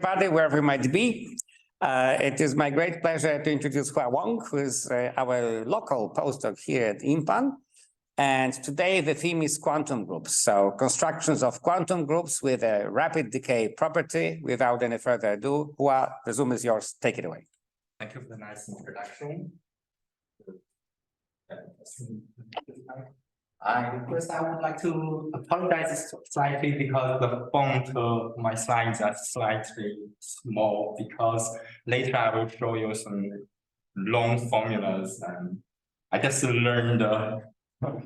everybody, wherever you might be. It is my great pleasure to introduce WANG, who is our local postdoc here at IMPAN. And today the theme is quantum groups. So constructions of quantum groups with a rapid decay property. Without any further ado, Hua, the Zoom is yours. Take it away. Thank you for the nice introduction. First, I would like to apologize slightly because the font of my slides are slightly small, because later I will show you some long formulas, and I just learned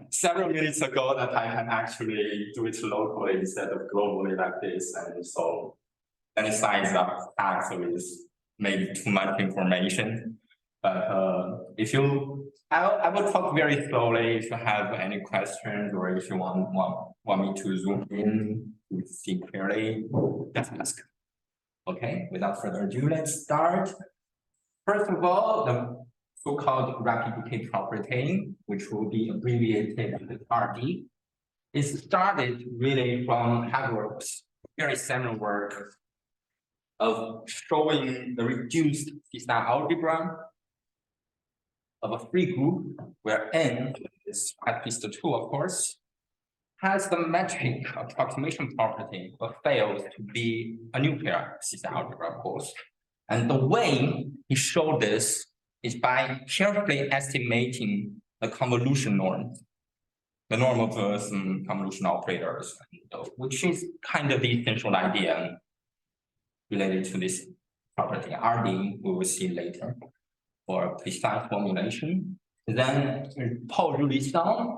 several minutes ago that I can actually do it locally instead of globally like this, and so many slides are packed with maybe too much information. But if you I will talk very slowly. If you have any questions, or if you want me to zoom in to see clearly, just ask. Okay, without further ado, let's start. First of all, the so-called rapid decay property, which will be abbreviated as RD, is started really from Havelock's very seminal work of showing the reduced C-star algebra of a free group where n is at least 2, of course, has the metric approximation property but fails to be a nuclear C-star algebra, of course. And the way he showed this is by carefully estimating the convolution norm, the norm of some convolution operators, which is kind of the essential idea related to this property. RD, we will see later, for precise formulation. Then Paul Julisson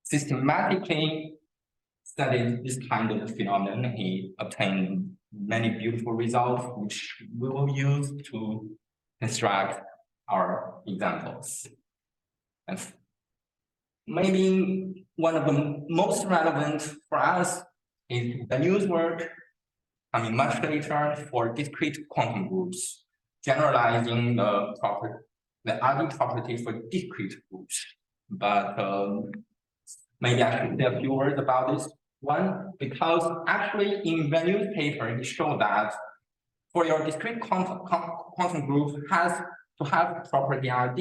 systematically studied this kind of phenomenon. He obtained many beautiful results, which we will use to construct our examples. And maybe one of the most relevant for us is the news work, much later, for discrete quantum groups, generalizing the RD property for discrete groups. But maybe I should say a few words about this one, because actually in Vanu's paper, he showed that for your discrete quantum group has to have property RD,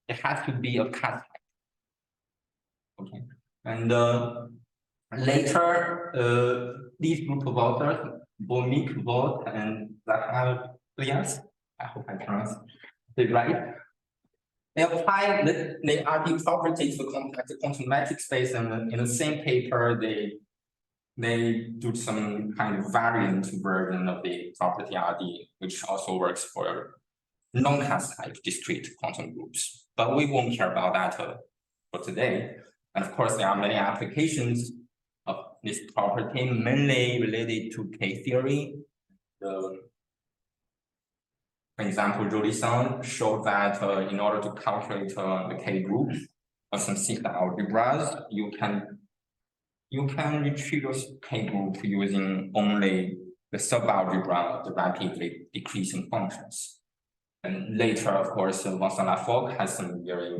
it has to be a cut. Okay, and later these group of authors, Bomik, Vought, and Zacharias, I hope I pronounced it right, they apply the RD property to complex quantum metric space, and in the same paper they do some kind of variant version of the property RD, which also works for non-cast type discrete quantum groups. But we won't care about that for today. And of course, there are many applications of this property, mainly related to K-theory. For example, Julisson showed that in order to calculate the K group of some C-star algebras, you can retrieve your K group using only the subalgebra of the rapidly decreasing functions. And later, of course, Vincent Laforgue has some very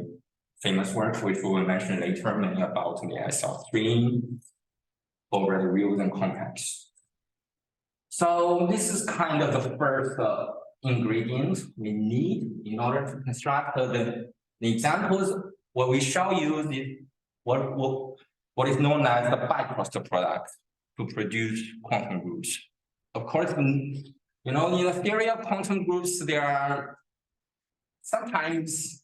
famous work, which we will mention later, mainly about the SL3 over the reals and complex. So this is kind of the first ingredient we need in order to construct the examples. What we shall use is what is known as the bicross product to produce quantum groups. Of course, in the theory of quantum groups, there are sometimes,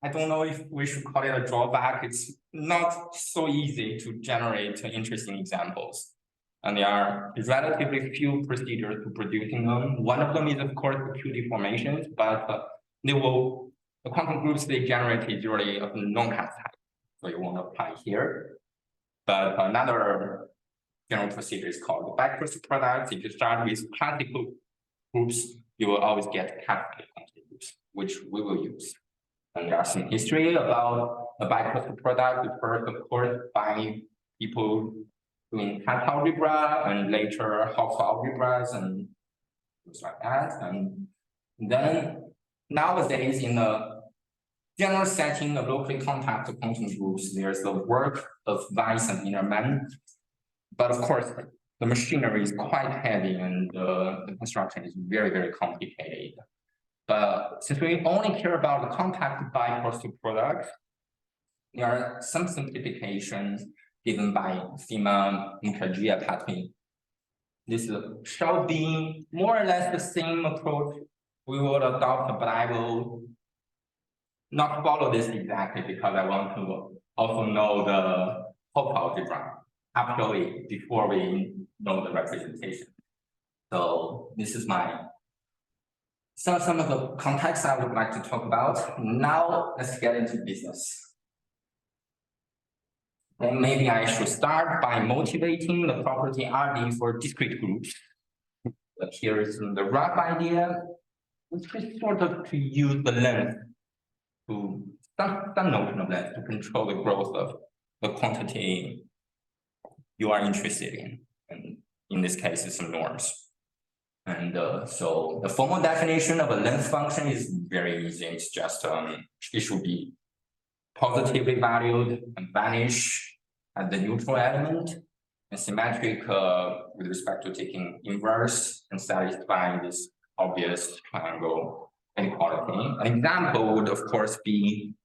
I don't know if we should call it a drawback. It's not so easy to generate interesting examples. And there are relatively few procedures to producing them. One of them is, of course, the QD formations, but the quantum groups they generate is usually of non-cast type, so you won't apply here. But another general procedure is called the bicross product. If you start with classical groups, you will always get cascade quantum groups, which we will use. And there are some history about the bicross product, first, of course, by people doing cat algebra, and later Hopf algebras and things like that. And then nowadays, in the general setting of locally compact quantum groups, there's the work of Weiss and Innerman. But of course, the machinery is quite heavy and the construction is very, very complicated. But since we only care about the compact bi-coastal product, there are some simplifications given by FEMA Mukagia pattern. This shall be more or less the same approach we will adopt, but I will not follow this exactly because I want to also know the Hopf algebra actually before we know the representation. So this is some of the context I would like to talk about. Now let's get into business. And maybe I should start by motivating the property RD for discrete groups. But here is the rough idea, which is sort of to use the length to some notion of length to control the growth of the quantity you are interested in. And in this case, it's some norms. And so the formal definition of a length function is very easy. It's just it should be positively valued and vanish at the neutral element and symmetric with respect to taking inverse and satisfying this obvious triangle inequality. An example would of course be,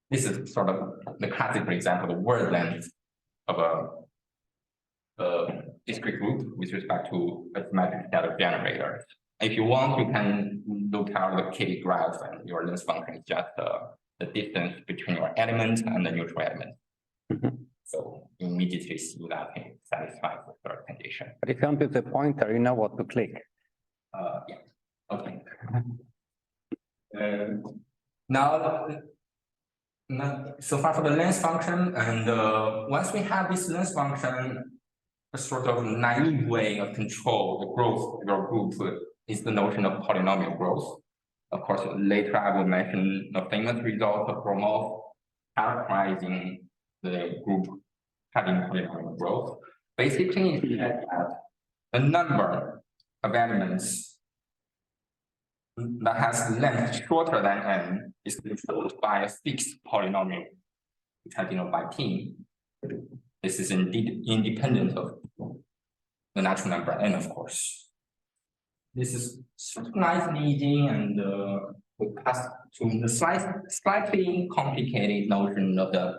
this is sort of the classical example, the word length of a discrete group with respect to a symmetric set of generators. If you want, you can look at the K graph, and your length function is just the distance between your element and the neutral element. So you immediately see that it satisfies the third condition. But if you want to the pointer, you know what to click. Yeah. Okay. Now, so far for the length function, and once we have this length function, a sort of naive way of control the growth of your group is the notion of polynomial growth. Of course, later I will mention the famous result of Gromov characterizing the group having polynomial growth. Basically, it says that the number of elements that has length shorter than n is controlled by a fixed polynomial, which I denote by T. This is indeed independent of the natural number n, of course. This is sort of nice and easy, and we pass to the slightly complicated notion of the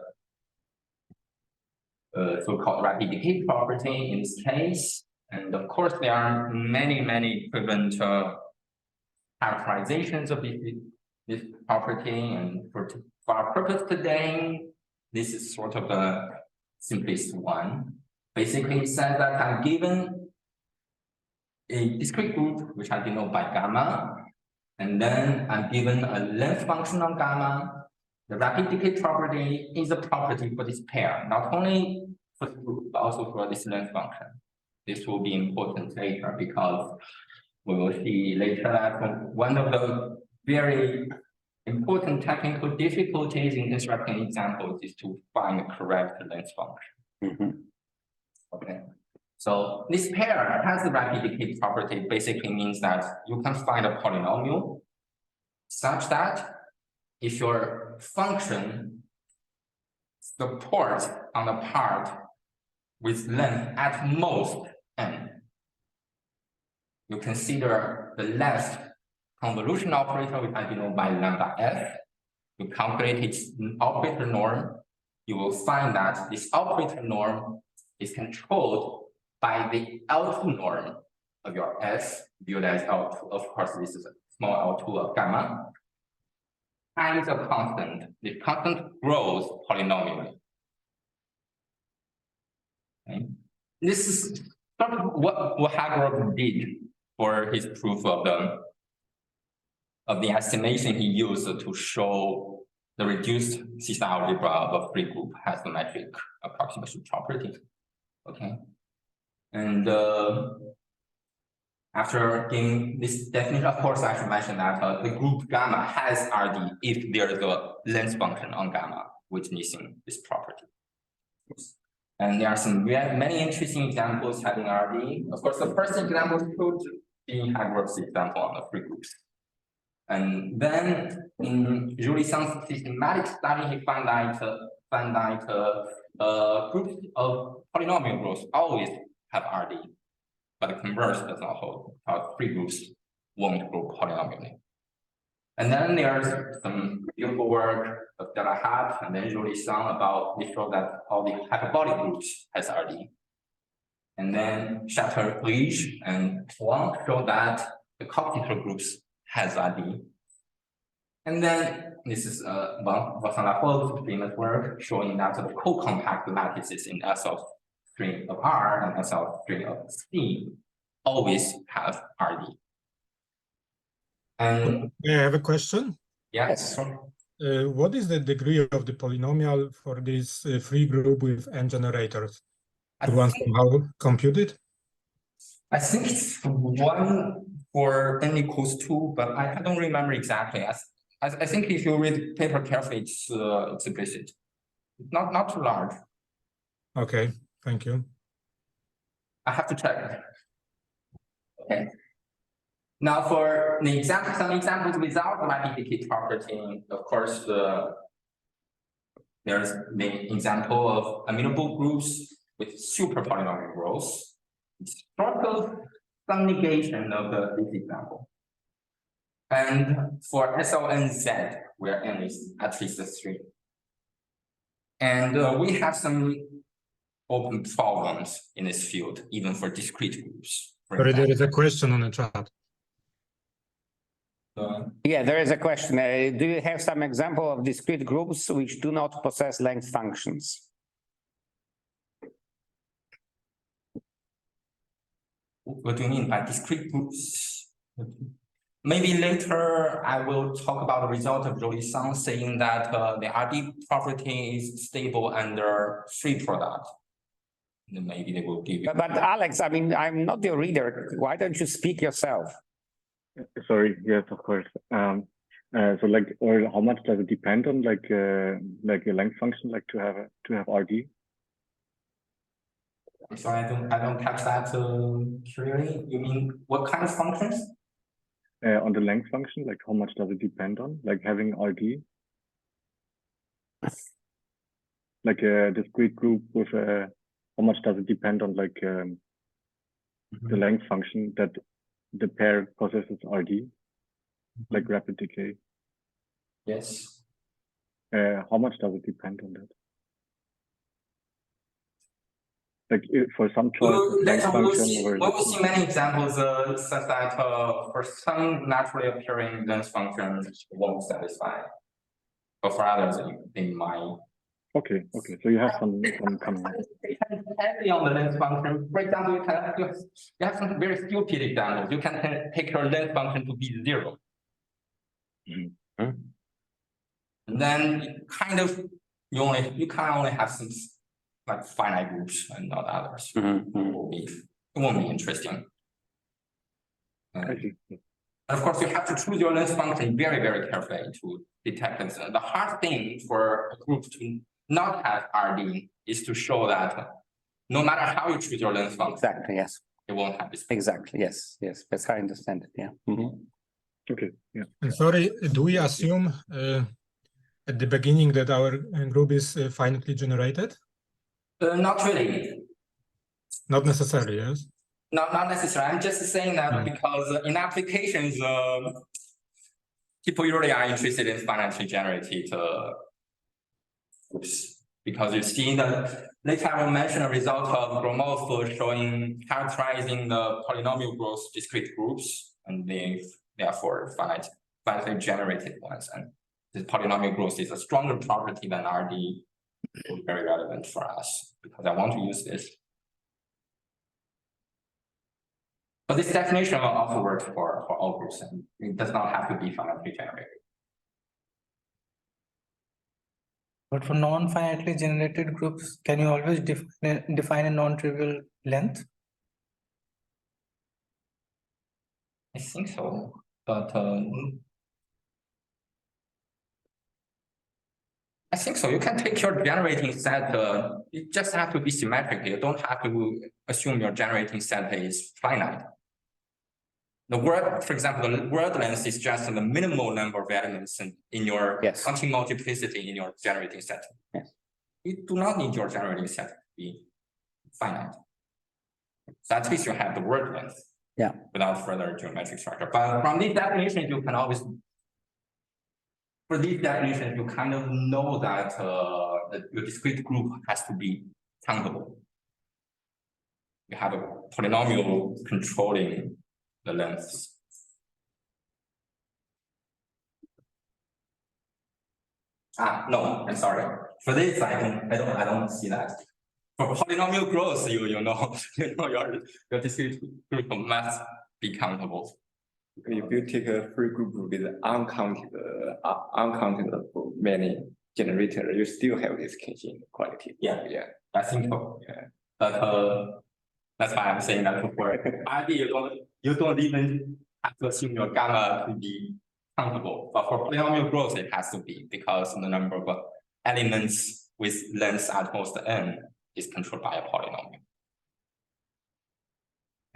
so-called rapid decay property in this case. And of course, there are many equivalent characterizations of this property. And for our purpose today, this is sort of the simplest one. Basically, it says that I'm given a discrete group, which I denote by gamma, and then I'm given a length function on gamma. The rapid decay property is a property for this pair, not only for the group, but also for this length function. This will be important later because we will see later that one of the very important technical difficulties in constructing examples is to find the correct length function. Okay. So this pair has the rapid decay property basically means that you can find a polynomial such that if your function supports on a part with length at most n, you consider the left convolution operator, which I denote by lambda f. You calculate its operator norm. You will find that this operator norm is controlled by the L2 norm of your f, viewed as L2. Of course, this is a small L2 of gamma, times a constant. The constant grows polynomially. Okay. This is sort of what Hagroff did for his proof of the estimation he used to show the reduced system algebra of a free group has the metric approximation property. Okay. And after giving this definition, of course, I should mention that the group gamma has RD if there is a length function on gamma witnessing this property. And there are some many interesting examples having RD. Of course, the first example should be Hagroff's example on the free groups. And then in Julie Sang's systematic study, he found that groups of polynomial growth always have RD, but the converse does not hold. Free groups won't group polynomially. And then there's some beautiful work that I have, and then usually some about we show that all the hyperbolic groups has RD. And then Chateaubriand and Wang show that the coptical groups has RD. And then this is Vincent famous work showing that the co-compact lattices in S of string of R and S of string of C always have RD. And I have a question. yes, What is the degree of the polynomial for this free group with n generators? Could one somehow compute it? I think it's 1 for n equals 2, but I don't remember exactly. I think if you read the paper carefully, it's implicit. Not too large. Okay, thank you. I have to check. Okay. Now for the example, some examples without mapping decay property, of course, there's the example of amenable groups with super polynomial growth. It's sort of some negation of this example. And for SLNZ, where n is at least 3. And we have some open problems in this field, even for discrete groups. Sorry, there is a question on the chat. Yeah, there is a question. Do you have some example of discrete groups which do not possess length functions? What do you mean by discrete groups? Maybe later I will talk about the result of Jolie-san saying that the RD property is stable under free product. And maybe they will give you. But Alex, I mean, I'm not your reader. Why don't you speak yourself? Sorry, yes, of course. So like, or how much does it depend on like a length function, like to have RD? I'm sorry, I don't catch that clearly. You mean what kind of functions? On the length function, like how much does it depend on, like having RD? Like a discrete group with how much does it depend on like the length function that the pair possesses RD, like rapid decay? Yes. How much does it depend on that? Like for some choice length function, we will see many examples such that for some naturally appearing length functions won't satisfy, but for others they might. Okay, so you have some coming. Depending on the length function, for example, you have some very stupid examples. You can take your length function to be 0. Mm-hmm. And then kind of you can only have some like finite groups and not others. It won't be interesting. And of course, you have to choose your length function very, very carefully to detect this. The hard thing for a group to not have RD is to show that no matter how you choose your length function, Exactly, yes. it won't have this. Exactly, yes. That's how I understand it, yeah. Okay, yeah. And sorry, do we assume at the beginning that our group is finitely generated? Not really. Not necessarily, yes? Not necessarily. I'm just saying that because in applications, people usually are interested in finitely generated groups, because you see that later I will mention a result of Gromov showing characterizing the polynomial growth discrete groups, and they are for finitely generated ones. And the polynomial growth is a stronger property than RD. It's very relevant for us because I want to use this. But this definition also works for all groups, and it does not have to be finitely generated. But for non-finitely generated groups, can you always define a non-trivial length? I think so, but I think so. You can take your generating set. You just have to be symmetric. You don't have to assume your generating set is finite. The word, for example, the word length is just the minimal number of elements in your counting multiplicity in your generating set. Yes. You do not need your generating set to be finite. So at least you have the word length. Yeah. Without further geometric structure. But from these definitions, you can always, for these definitions, you kind of know that your discrete group has to be countable. You have a polynomial controlling the lengths. No, I'm sorry. For this, I don't see that. For polynomial growth, you know your discrete group must be countable. If you take a free group with uncounted many generators, you still have this Keynesian quality. Yeah, I think so. Yeah, but that's why I'm saying that for RD, you don't even have to assume your gamma to be countable. But for polynomial growth, it has to be because the number of elements with length at most n is controlled by a polynomial.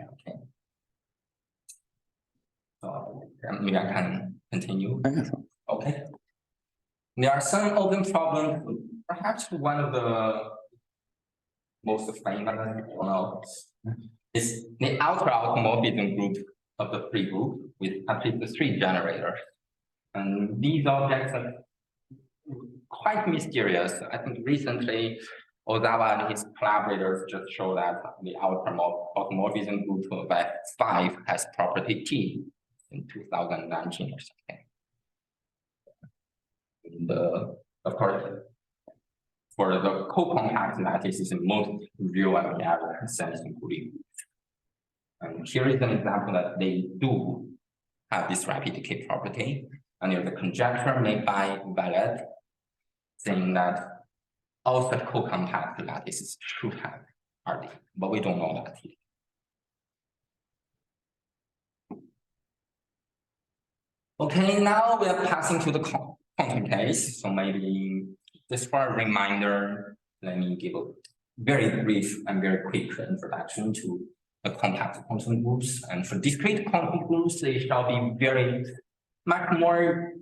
Okay. So maybe I can continue. Okay. There are some open problems. Perhaps one of the most famous is the outer automorphism group of the free group with at least 3 generators. And these objects are quite mysterious. I think recently Ozawa and his collaborators just showed that the outer automorphism group of F5 has property T in 2019 or something. And of course, for the co-compact lattices in most real and real sense including. And here is an example that they do have this rapid decay property. And there's a conjecture made by Valette saying that all such co-compact lattices should have RD, but we don't know that yet. Okay, now we are passing to the quantum case. So maybe just for a reminder, let me give a very brief and very quick introduction to the compact quantum groups. And for discrete quantum groups, they shall be very much more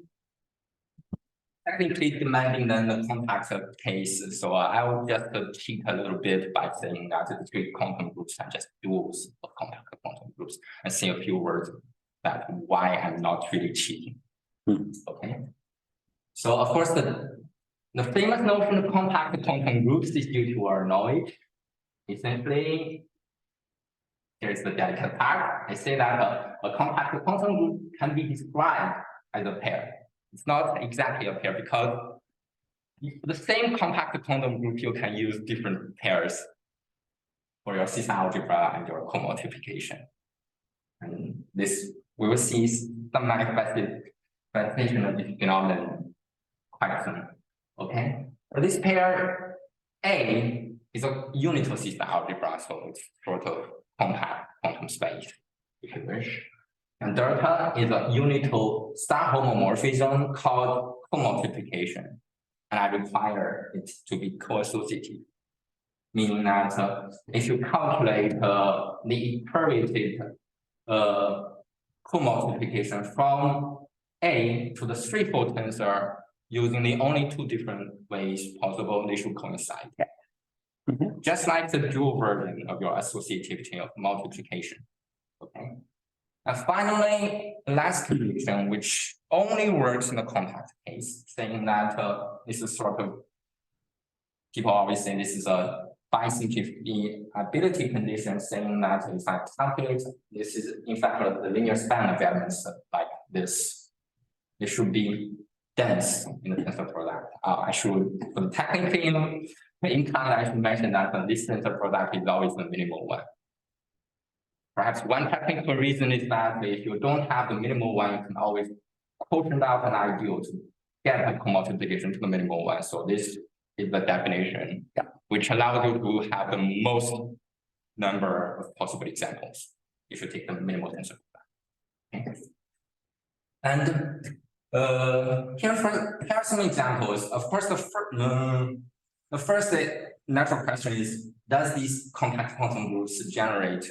technically demanding than the compact case. So I will just cheat a little bit by saying that the discrete quantum groups are just duals of compact quantum groups and say a few words that why I'm not really cheating. Okay. So of course the famous notion of compact quantum groups is due to our knowledge. Essentially, here's the delicate part. I say that a compact quantum group can be described as a pair. It's not exactly a pair because the same compact quantum group, you can use different pairs for your C algebra and your co-multiplication. And this, we will see some manifestation of this phenomenon quite soon. Okay, for this pair, A is a unitary system algebra, so it's sort of compact quantum space, if you wish. And delta is a unitary star homomorphism called co-multiplication. And I require it to be co-associative, meaning that if you calculate the iterated co-multiplication from A to the threefold tensor using the only 2 different ways possible, they should coincide. Just like the dual version of your associativity of multiplication. Okay. And finally, the last condition, which only works in the compact case, saying that this is sort of, people always say this is a bisimplifiability condition, saying that if I calculate, this is in fact the linear span of elements like this. It should be dense in the tensor product. I should, technically, in kind, I should mention that this tensor product is always the minimal one. Perhaps one technical reason is that if you don't have the minimal one, you can always quotient out an ideal to get a co-multiplication to the minimal one. So this is the definition, which allows you to have the most number of possible examples if you take the minimal tensor product. And here are some examples. Of course, the first natural question is, does these compact quantum groups generalize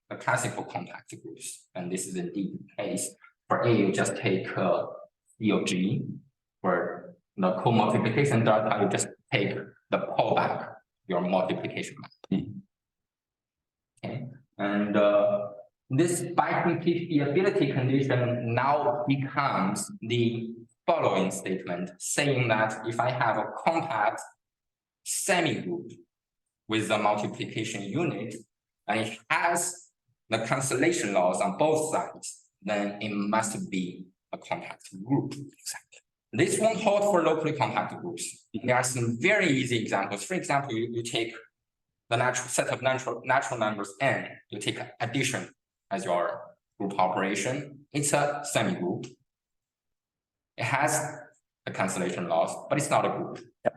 the classical compact groups? And this is indeed the case. For A, you just take C of G. For the co-multiplication delta, you just take the pullback, your multiplication map. And this bicompatibility condition now becomes the following statement, saying that if I have a compact semi-group with a multiplication unit, and it has the cancellation laws on both sides, then it must be a compact group. Exactly. This won't hold for locally compact groups. There are some very easy examples. For example, you take the natural set of natural numbers n, you take addition as your group operation. It's a semi-group. It has a cancellation laws, but it's not a group. Yep.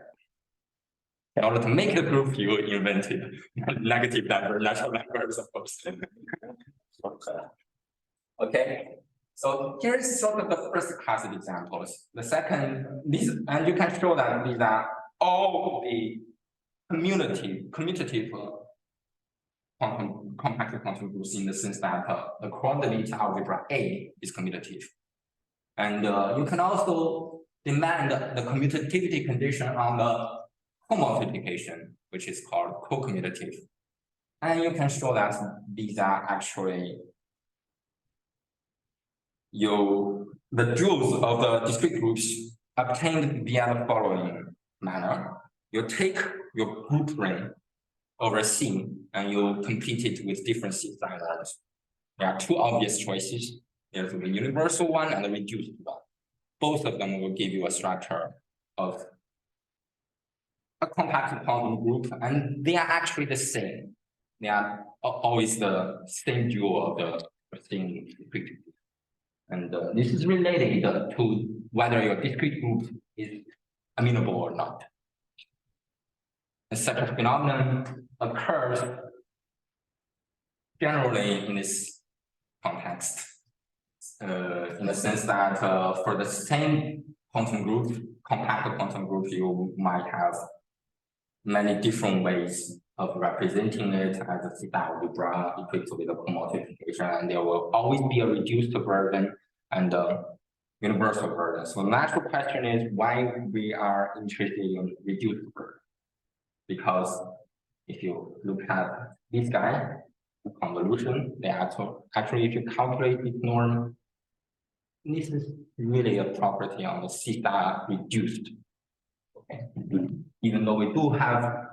In order to make the group, you invented negative number, natural numbers, of course. Okay. So here's sort of the first class of examples. The second, these, and you can show that these are all the commutative compact quantum groups in the sense that the coordinate algebra A is commutative. And you can also demand the commutativity condition on the co-multiplication, which is called co-commutative. And you can show that these are actually the duals of the discrete groups obtained via the following manner. You take your group ring over C and you complete it with different C norms. There are two obvious choices. There's the universal one and the reduced one. Both of them will give you a structure of a compact quantum group, and they are actually the same. They are always the same dual of the same discrete group. And this is related to whether your discrete group is amenable or not. And such a phenomenon occurs generally in this context, in the sense that for the same quantum group, compact quantum group, you might have many different ways of representing it as a theta algebra equipped with a co-multiplication, and there will always be a reduced version and a universal version. So the natural question is why we are interested in reduced version. Because if you look at this guy, the convolution, they actually if you calculate its norm, this is really a property on the theta reduced. Okay. Even though we do have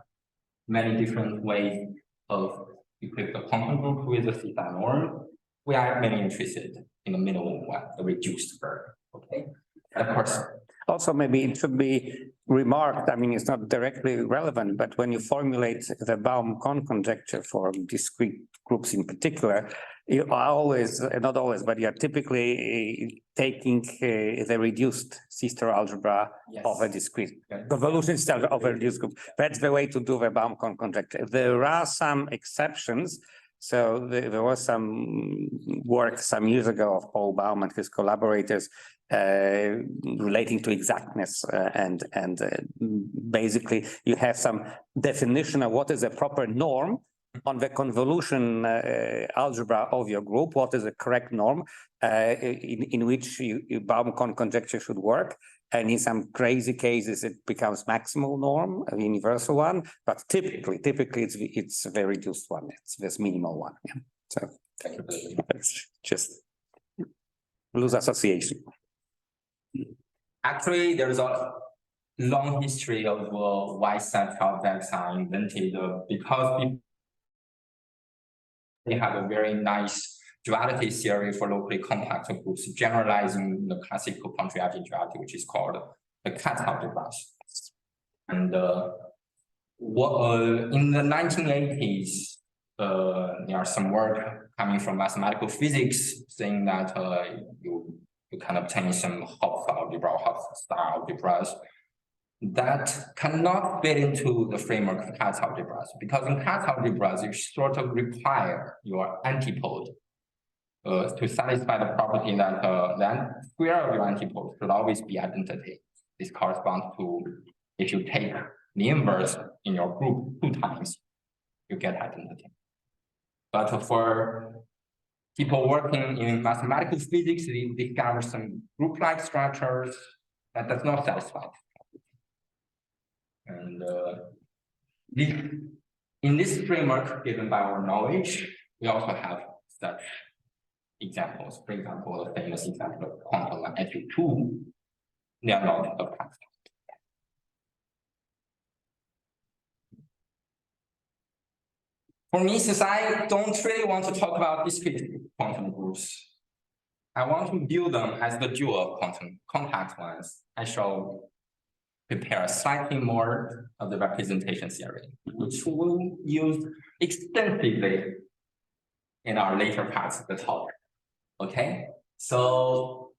many different ways of equip the quantum group with the theta norm, we are mainly interested in the minimum one, the reduced version. Okay. And of course, also, maybe it should be remarked, I mean, it's not directly relevant, but when you formulate the Baum-Kohn conjecture for discrete groups in particular, you are always, not always, but you are typically taking the reduced sister algebra of a discrete convolution of a reduced group. That's the way to do the Baum-Kohn conjecture. There are some exceptions. So there was some work some years ago of Paul Baum and his collaborators relating to exactness and basically you have some definition of what is a proper norm on the convolution algebra of your group, what is a correct norm in which Baum-Kohn conjecture should work. And in some crazy cases, it becomes maximal norm, a universal one, but typically it's the reduced one. It's this minimal one. Yeah. So it's just loose association. Actually, there is a long history of why such objects are invented because they have a very nice duality theory for locally compact groups, generalizing the classical Pontryagin duality, which is called the cat algebras. And in the 1980s, there are some work coming from mathematical physics saying that you can obtain some Hopf algebra or Hopf-star algebras that cannot fit into the framework of cat algebras, because in cat algebras, you sort of require your antipode to satisfy the property that the square of your antipode should always be identity. This corresponds to if you take the inverse in your group 2 times, you get identity. But for people working in mathematical physics, they discover some group-like structures that does not satisfy. And in this framework given by our knowledge, we also have such examples. For example, the famous example of quantum SU2, they are not of class. For me, since I don't really want to talk about discrete quantum groups, I want to build them as the dual of quantum compact ones. I shall prepare slightly more of the representation theory, which we'll use extensively in our later parts of the talk. Okay, so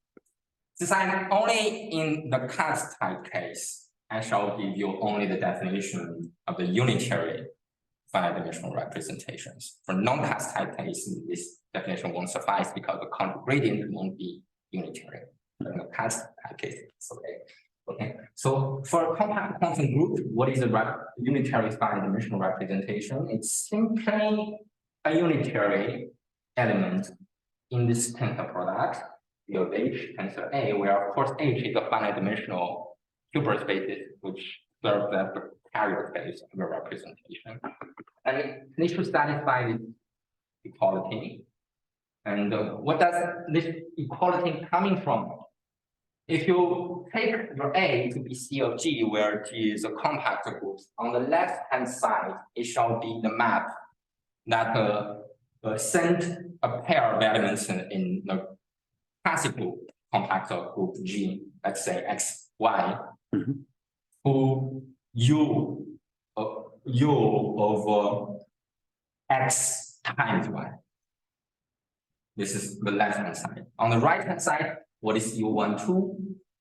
since I'm only in the class type case, I shall give you only the definition of the unitary finite dimensional representations. For non-class type case, this definition won't suffice because the conjugate gradient won't be unitary. But in the class type case, it's okay. Okay, so for a compact quantum group, what is a unitary finite dimensional representation? It's simply a unitary element in this tensor product, V of H, tensor A, where of course H is a finite dimensional Hilbert spaces, which serves as the carrier space of a representation. And it needs to satisfy this equality. And what does this equality coming from? If you take your A to be C of G, where G is a compact group, on the left-hand side, it shall be the map that send a pair of elements in the classical compact group G, let's say X, Y, who U of X times Y. This is the left-hand side. On the right-hand side, what is U12?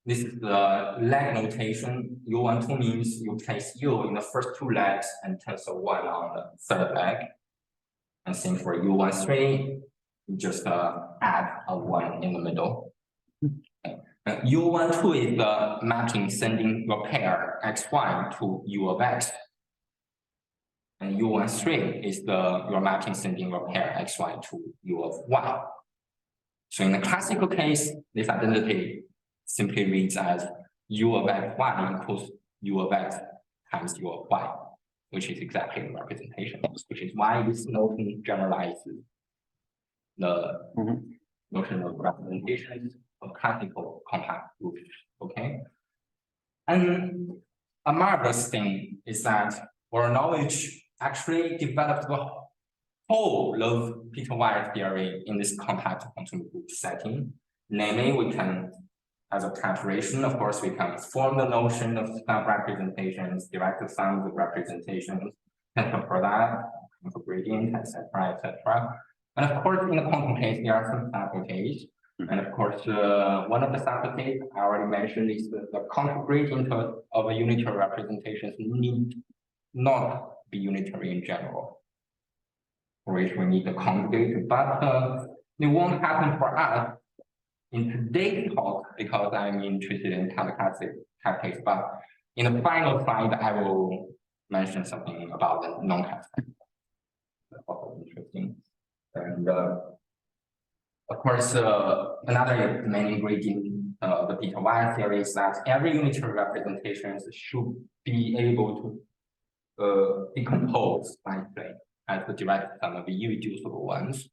This is the leg notation. U12 means you place U in the first two legs and tensor 1 on the third leg. And same for U13, you just add a 1 in the middle. Okay. U12 is the mapping sending your pair XY to U of X. And U13 is your mapping sending your pair XY to U of Y. So in the classical case, this identity simply reads as U of XY equals U of X times U of Y, which is exactly the representation, which is why this notion generalizes the notion of representations of classical compact groups. Okay. And a marvelous thing is that our knowledge actually developed the whole of Peter Weyer's theory in this compact quantum group setting. Namely, we can, as a preparation, of course, we can form the notion of sub-representations, direct sums of representations, tensor product, tensor gradient, etc., etc. And of course, in the quantum case, there are some sample case. And of course, one of the sample case I already mentioned is the conjugate gradient of a unitary representations need not be unitary in general, for which we need the conjugate, but it won't happen for us in today's talk because I'm interested in classic type case. But in the final slide, I will mention something about the non-classic. Also interesting. And of course, another main ingredient of the Peter Weyer theory is that every unitary representations should be able to decompose nicely as the direct sum of the irreducible ones.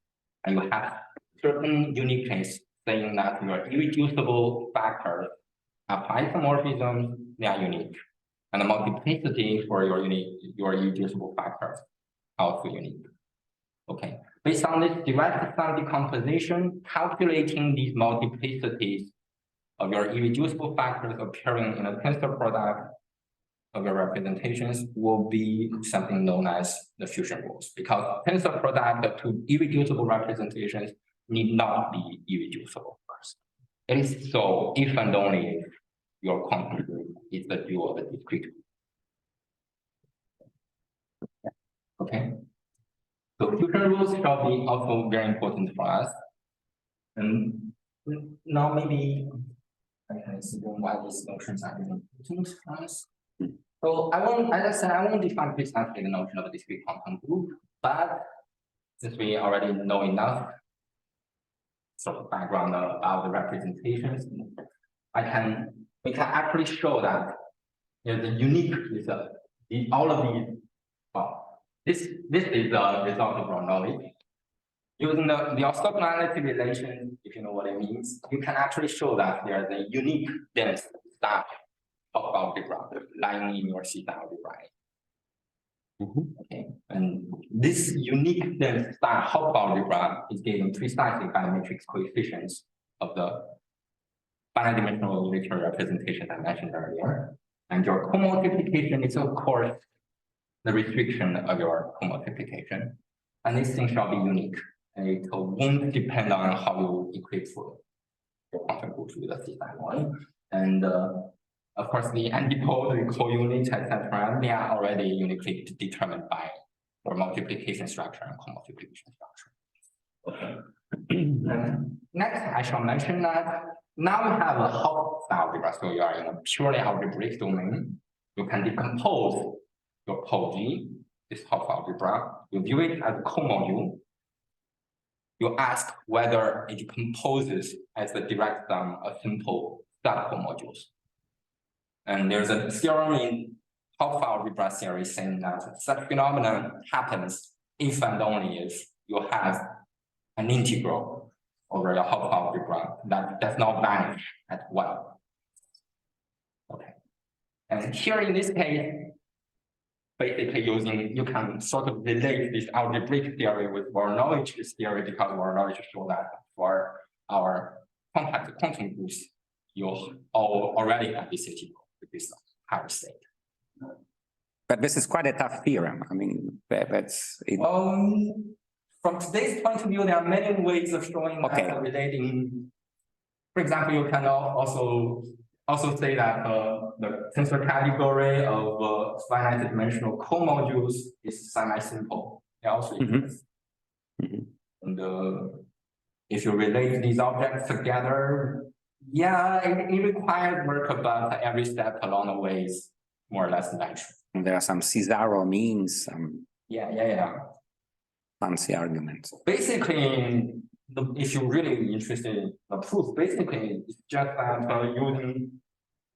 And you have certain uniqueness saying that your irreducible factors are isomorphisms, they are unique. And the multiplicity for your irreducible factors are also unique. Okay. Based on this direct sum decomposition, calculating these multiplicities of your irreducible factors appearing in a tensor product of your representations will be something known as the fusion rules, because tensor product of two irreducible representations need not be irreducible first. It is so if and only if your quantum group is the dual of the discrete. Okay. So fusion rules shall be also very important for us. And now maybe I can explain why these notions are very important for us. So I won't, as I said, I won't define precisely the notion of a discrete quantum group, but since we already know enough sort of background about the representations, we can actually show that there's a unique result in all of these. Well, this is the result of our knowledge. Using the orthogonality relation, if you know what it means, you can actually show that there is a unique dense style of algebra lying in your theta algebra. Okay, and this unique dense style of algebra is given precisely by matrix coefficients of the finite dimensional unitary representation I mentioned earlier. And your co-multiplication is, of course, the restriction of your co-multiplication. And this thing shall be unique. And it won't depend on how you equate for your quantum group with the theta one. And of course, the antipode, the co-unit, etc., they are already uniquely determined by your multiplication structure and co-multiplication structure. Okay. Next, I shall mention that now we have a Hopf algebra, so you are in a purely algebraic domain. You can decompose your pole G, this Hopf algebra. You view it as a comodule. You ask whether it decomposes as the direct sum of simple subcomodules. And there's a theorem in Hopf algebra theory saying that such phenomenon happens if and only if you have an integral over your Hopf algebra that does not vanish at 1. Okay. And here in this case, basically you can sort of relate this algebraic theory with Voronozh's theory, because Voronozh showed that for our compact quantum groups, you already have this integral with this higher state. But this is quite a tough theorem. I mean, that's it. From today's point of view, there are many ways of showing that relating. For example, you can also say that the tensor category of finite dimensional comodules is semi-simple. They also exist. And if you relate these objects together, yeah, it requires work, but every step along the way is more or less natural. And there are some Cesaro means, some fancy arguments. Basically, if you're really interested in the proof, basically it's just that using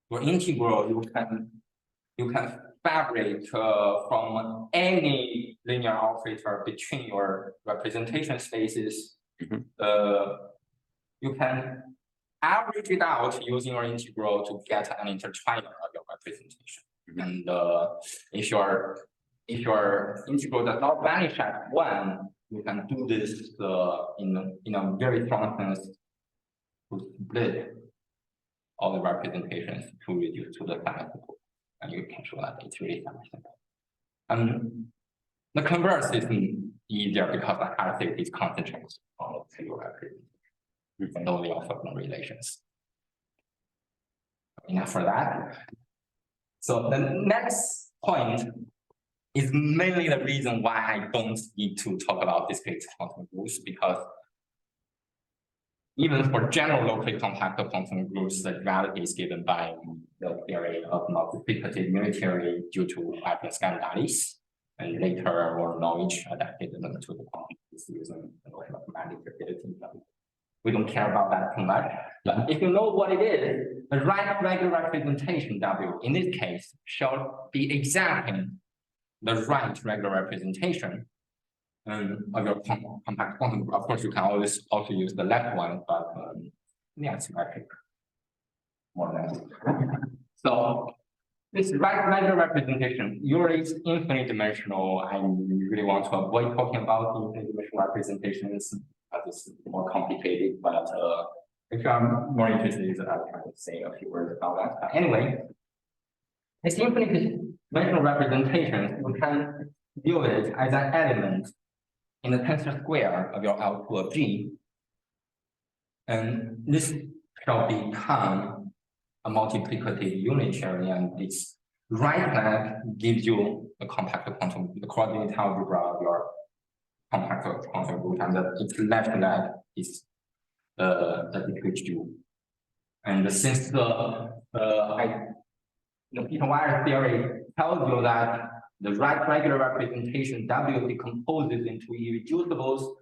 your integral, you can fabricate from any linear operator between your representation spaces. You can average it out using your integral to get an intertwiner of your representation. And if your integral does not vanish at 1, you can do this in a very strong sense to split all the representations to reduce to the semi-simple, and you can show that it's really semi-simple. And the converse is easier because the higher state is concentrated on the single representation and only orthogonal relations. Enough for that. So the next point is mainly the reason why I don't need to talk about discrete quantum groups, because even for general locally compact quantum groups, the duality is given by the theory of multiplicative unitary due to Scandalis, and later Voronozh adapted them to the quantum groups using the notion of magnetic rapidity. We don't care about that too much. But if you know what it is, the right regular representation W in this case shall be exactly the right regular representation of your compact quantum group. Of course, you can always also use the left one, but yeah, it's symmetric more or less. So this right regular representation, usually it's infinite dimensional. I really want to avoid talking about infinite dimensional representations. It's more complicated, but if I'm more interested, I'll try to say a few words about that. But anyway, it's infinite dimensional representation. You can view it as an element in the tensor square of your L2 of G, and this shall become a multiplicative unitary, and its right leg gives you the compact quantum, the coordinate algebra of your compact quantum group, and its left leg is the discrete dual. And since the Peter Weyer's theory tells you that the right regular representation W decomposes into irreducibles,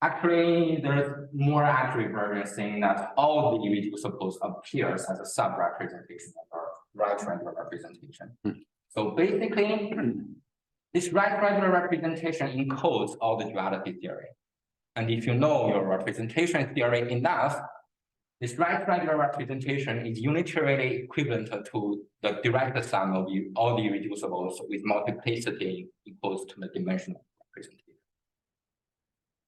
actually there's more accurate version saying that all the irreducibles appears as a sub-representation of our right regular representation. So basically, this right regular representation encodes all the duality theory. And if you know your representation theory enough, this right triangular representation is unitarily equivalent to the direct sum of all the irreducibles with multiplicity equals to the dimensional representation.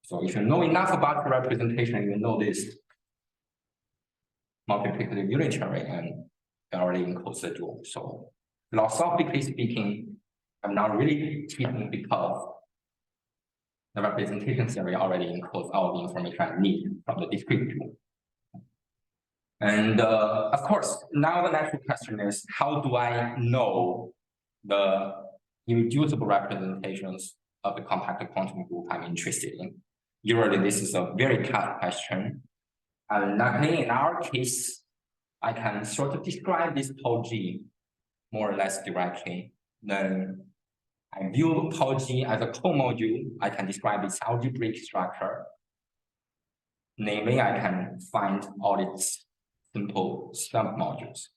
So if you know enough about the representation, you know this multiplicative unitary and it already encodes the dual. So philosophically speaking, I'm not really cheating because the representation theory already encodes all the information I need from the discrete dual. And of course, now the natural question is, how do I know the irreducible representations of the compact quantum group I'm interested in? Usually, this is a very tough question. And luckily, in our case, I can sort of describe this Paul G more or less directly. Then I view Paul G as a co-module. I can describe its algebraic structure. Namely, I can find all its simple submodules.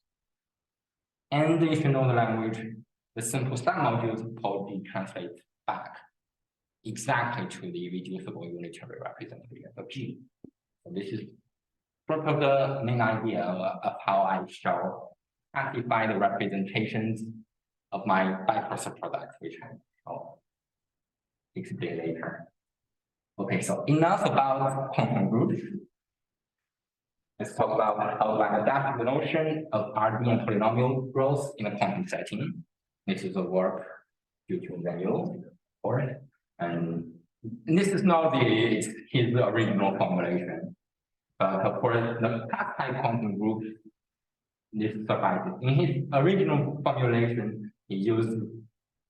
And if you know the language, the simple submodules of Paul G translate back exactly to the irreducible unitary representation of G. So this is sort of the main idea of how I shall classify the representations of my bicursor product, which I shall explain later. Okay, so enough about quantum groups. Let's talk about how I adapt the notion of RD and polynomial growth in a quantum setting. This is a work due to Daniel, of course, and this is not his original formulation. But of course, the class-type quantum group, this survives. In his original formulation, he used,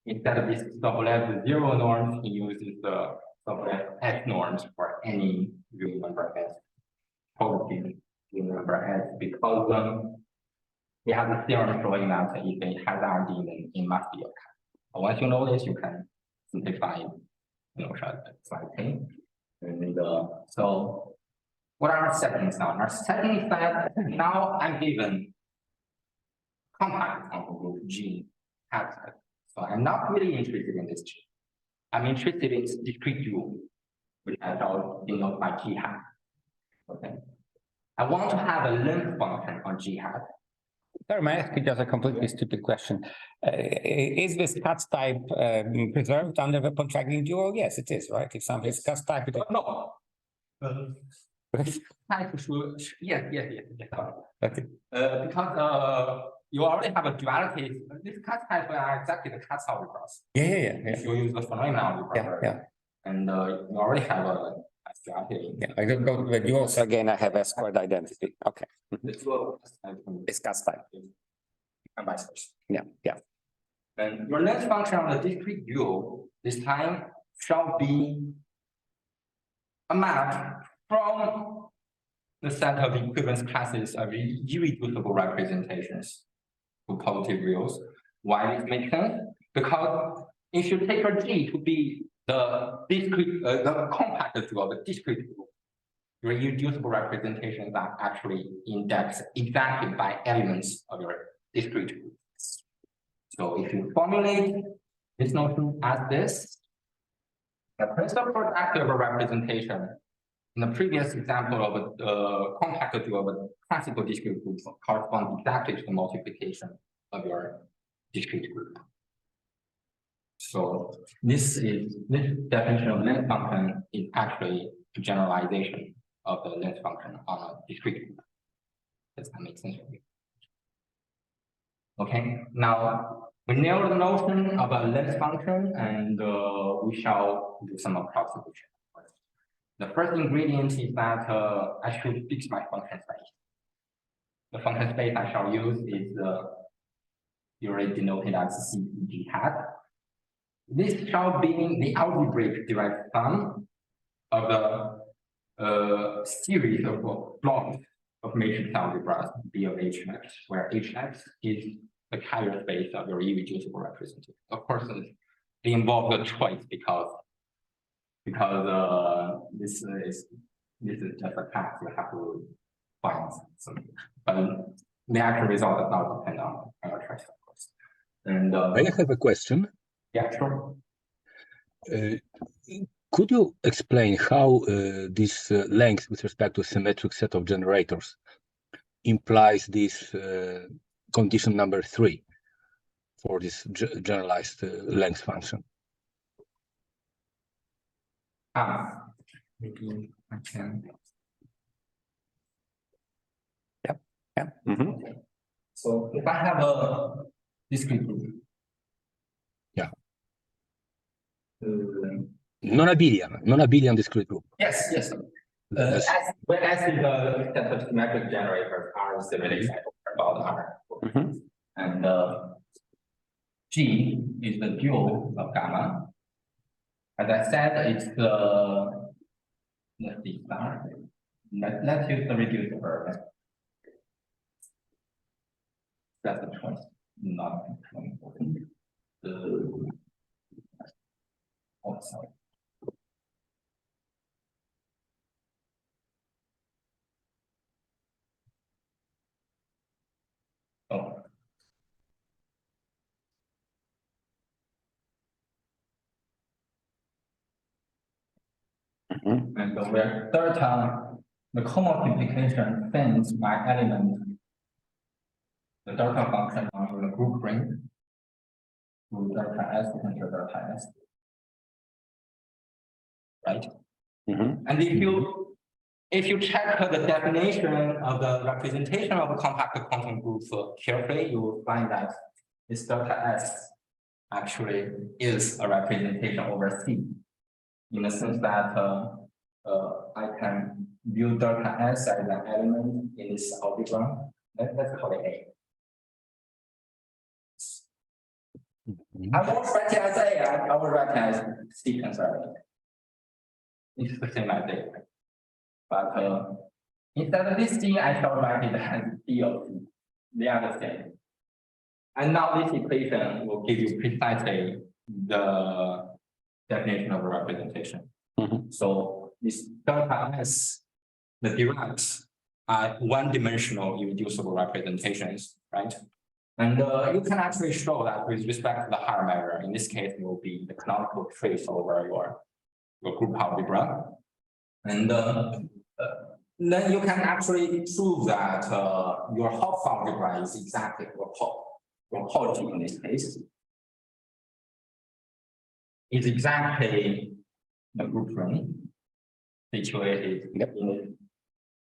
instead of this Sobolev zero norms, he uses the Sobolev S norms for any real number S, positive real number S, because he has a theorem showing that if it has RD, then it must be a cut. But once you know this, you can simplify, slightly. And so, what are our settings now? Our setting is that now I'm given compact quantum group G hat. So I'm not really interested in this G. I'm interested in this discrete dual, which I shall denote by G hat. Okay. I want to have a length function on G hat. Sorry, may I ask you just a completely stupid question? Is this cut type preserved under the Pontryagin dual? Yes, it is, right? If something is cut type, it is. No. Yes. Okay. Because you already have a duality. This cut type are exactly the cut algebras. Yeah. If you use the Polynomial algebra, Yeah. and you already have a duality. Yeah, I don't go to the duals again. I have a squared identity. Okay. The dual It's cut type. and vice versa. Yeah. And your length function on the discrete dual this time shall be a map from the set of equivalence classes of irreducible representations to positive reals. Why this makes sense? Because if you take a G to be the discrete, the compact dual, the discrete dual, your irreducible representations are actually indexed exactly by elements of your discrete group. So if you formulate this notion as this, the principal product of a representation in the previous example of a compact dual of a classical discrete group corresponds exactly to the multiplication of your discrete group. So this definition of length function is actually a generalization of the length function on a discrete group. Does that make sense for you? Okay, now we nailed the notion of a length function, and we shall do some approximation. The first ingredient is that I should fix my function space. The function space I shall use is usually denoted as CG hat. This shall be the algebraic direct sum of the series of blocks of matrix algebras B of HX, where HX is the carrier space of your irreducible representation. Of course, they involve a choice because this is just a task you have to find something. But the actual result does not depend on your choice, of course. And I have a question. Yeah, sure. Could you explain how this length with respect to a symmetric set of generators implies this condition number 3 for this generalized length function? Maybe I can. Yeah. Okay. So if I have a discrete group. Yeah. Um, non-abelian discrete group. yes. Yes. When I see the set of symmetric generators R is the relation about R. And G is the dual of gamma. As I said, it's the let's see star. Let's use the reduced verb. That's the choice, not important. Oh, sorry. Oh. And where third time, the co-multiplication sends my element, the delta function on the group ring to delta S into delta S. Right? And if you check the definition of the representation of a compact quantum group carefully, you will find that this delta S actually is a representation over C, in the sense that I can view delta S as an element in this algebra. Let's call it A. I won't write it as A, I will write it as C conservative. It's the same as A. But instead of this C, I shall write it as D of C. They are the same. And now this equation will give you precisely the definition of a representation. So this delta S, the derived are one-dimensional irreducible representations, right? And you can actually show that with respect to the higher measure. In this case, it will be the canonical trace over your group algebra. And then you can actually prove that your Hopf algebra is exactly your Hopf in this case is exactly the group ring situated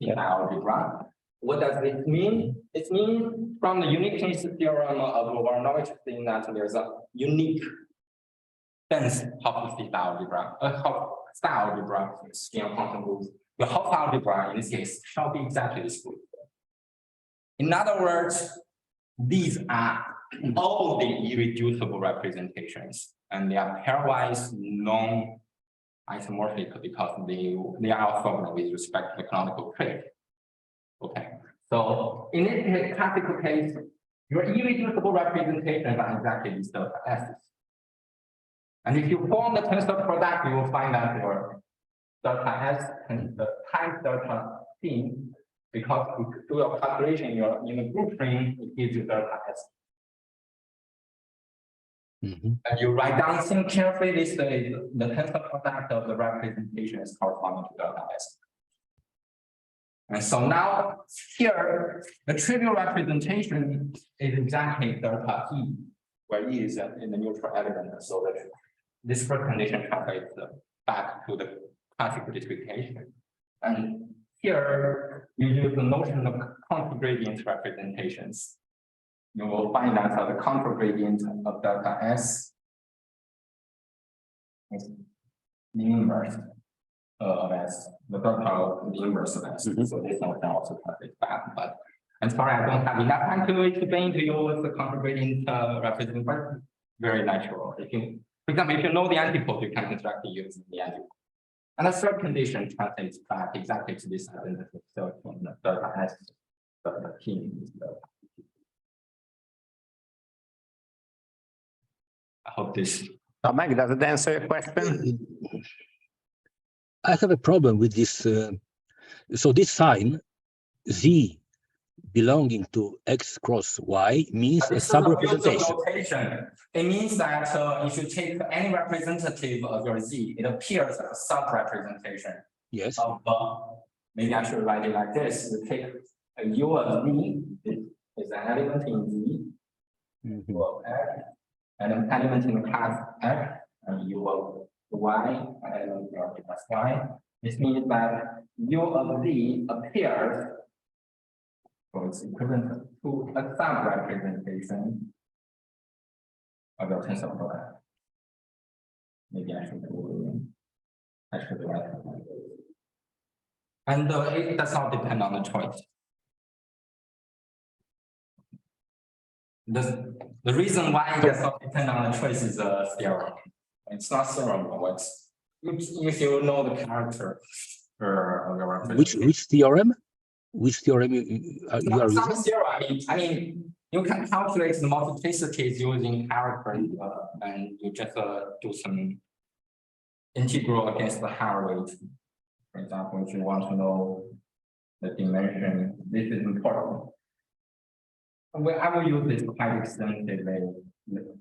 in algebra. What does this mean? It means from the uniqueness theorem of Warnovich thing that there's a unique dense Hopf algebra, Hopf algebra in quantum groups. The Hopf algebra in this case shall be exactly this group. In other words, these are all the irreducible representations, and they are pairwise non-isomorphic because they are orthogonal with respect to the canonical trait. Okay, so in this classical case, your irreducible representations are exactly these delta S's. And if you form the tensor product, you will find that your delta S and the times delta C, because if you do your calculation in the group ring, it gives you delta S. And you write down some carefully, this is the tensor product of the representations corresponding to delta S. And so now here, the trivial representation is exactly delta E, where E is in the neutral element. So that this first condition translates back to the classical discretion. And here, you use the notion of contragradient representations. You will find that the contragradient of delta S is the inverse of S, the delta of the inverse of S. So this one can also translate back. But I'm sorry, I don't have enough time to explain to you what the contragradient representation, but very natural. If you, for example, if you know the antipode, you can construct it using the antipode. And the third condition translates back exactly to this identity. So from the delta S, delta T is delta. I hope this. Mike, does it answer your question? I have a problem with this. So this sign Z belonging to X cross Y means a This is a sub-representation. notation. It means that if you take any representative of your Z, it appears as a sub-representation Yes. of, maybe I should write it like this. You take a U of Z, is an element in Z, Mhm. U of X, and an element in class X, and U of Y, and element in class Y. This means that U of Z appears, so it's equivalent to a sub-representation of your tensor product. Maybe I should write it like this. And it does not depend on the choice. The reason why it does not depend on the choice is a theorem. It's not theorem, it's if you know the character of your representation. Which theorem? Which theorem you are using? Theorem. I mean, you can calculate the multiplicities using character, and you just do some integral against the higher weight. For example, if you want to know the dimension, this is important. I will use this quite extensively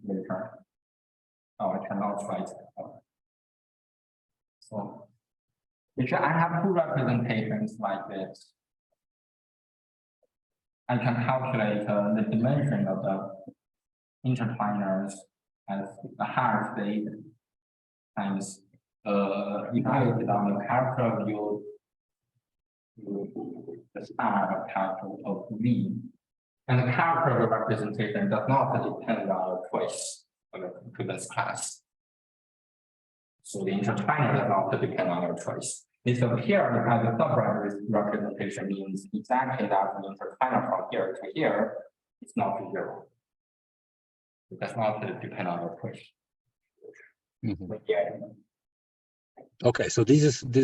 later. Oh, I cannot write it. So, if I have two representations like this, I can calculate the dimension of the intertwiners as the higher state times evaluated on the character view, the star character of V. And the character of the representation does not depend on the choice of the equivalence class. So the intertwiner does not depend on your choice. This appears as a sub-representation means exactly that the intertwiner from here to here is not zero. It does not depend on your choice. Mhm. But yeah. Okay, so this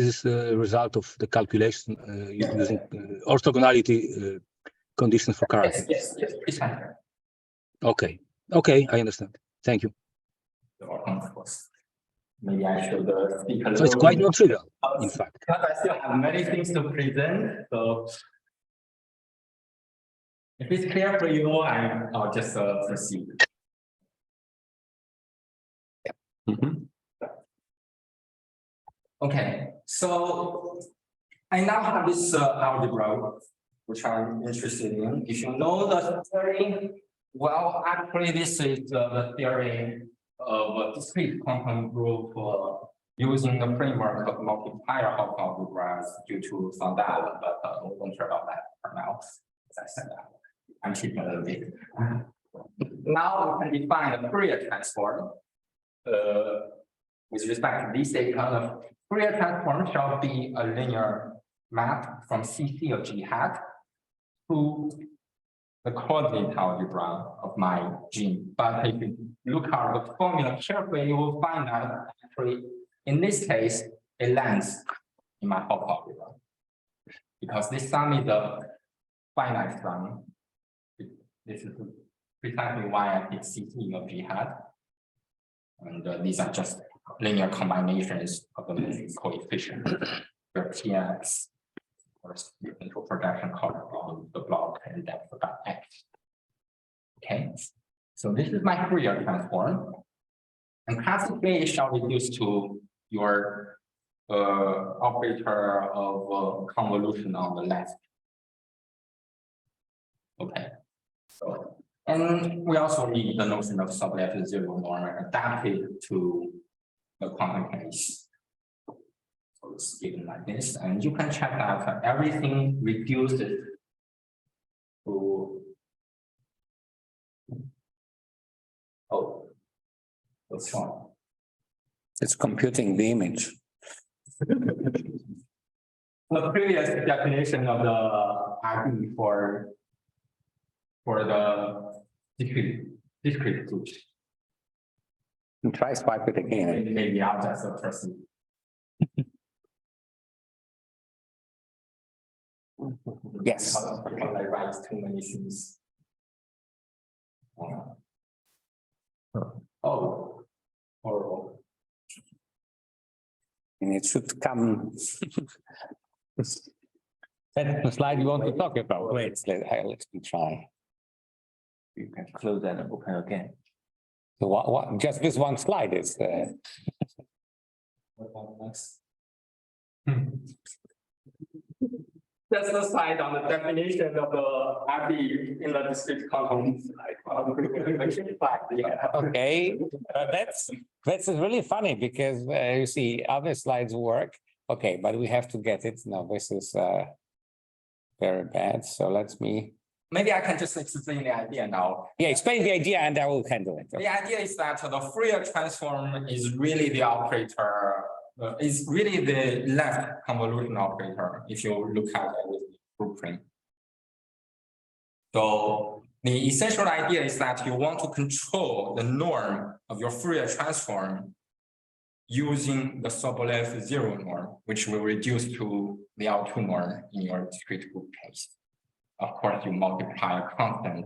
is the result of the calculation using orthogonality conditions for characters. Yes, precisely. Okay, okay, I understand. Thank you. Maybe I should speak a little. So it's quite bit. non-trivial, in fact. Because I still have many things to present, so if it's clear for you, I'll just proceed. Okay, so I now have this algebra, which I'm interested in. If you know the theory, well, actually, this is the theory of a discrete quantum group using the framework of multiplier Hopf algebras due to some data, but don't care about that for now. As I said that, I'm cheating a little bit. Now we can define the Fourier transform with respect to this data. The Fourier transform shall be a linear map from CC of G hat to the coordinate algebra of my G. But if you look at the formula carefully, you will find that actually, in this case, it lands in my Hopf algebra. Because this sum is a finite sum. This is precisely why I pick CC of G hat. And these are just linear combinations of the matrix coefficient, where Px corresponds to projection called the block and depth of X. Okay, so this is my Fourier transform. And classically, it shall reduce to your operator of convolution on the left. Okay, so and we also need the notion of subleft zero norm adapted to the quantum case. So it's given like this, and you can check that everything reduces to what's wrong? It's computing the image. The previous definition of the RD for the discrete groups. And try swipe it again. Maybe I'll just proceed. Yes. Because I write too many things. Oh, horrible. And it should come. That's the slide you want to talk about. Wait, let me try. You can close and open again. So what, just this one slide is, That's the slide on the definition of the RD in the discrete quantum. Yeah. okay, that's really funny because you see other slides work. Okay, but we have to get it. No, this is very bad. So let me. Maybe I can just explain the idea now. Yeah, explain the idea and I will handle it. The idea is that the Fourier transform is really the operator, is really the left convolution operator if you look at the blueprint. So the essential idea is that you want to control the norm of your Fourier transform using the Sobolev zero norm, which will reduce to the L2 norm in your discrete group case. Of course, you multiply a constant,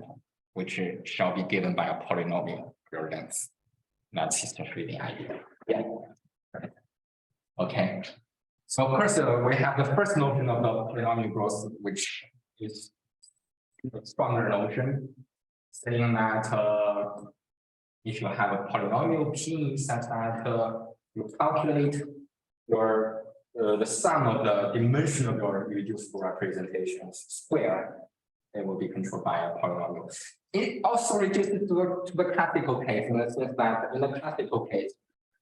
which shall be given by a polynomial your length. That's essentially the idea. Yeah. Okay. So of course, we have the first notion of the polynomial growth, which is a stronger notion, saying that if you have a polynomial P such that you calculate your the sum of the dimension of your reducible representations square, it will be controlled by a polynomial. It also reduces to the classical case in the sense that in the classical case,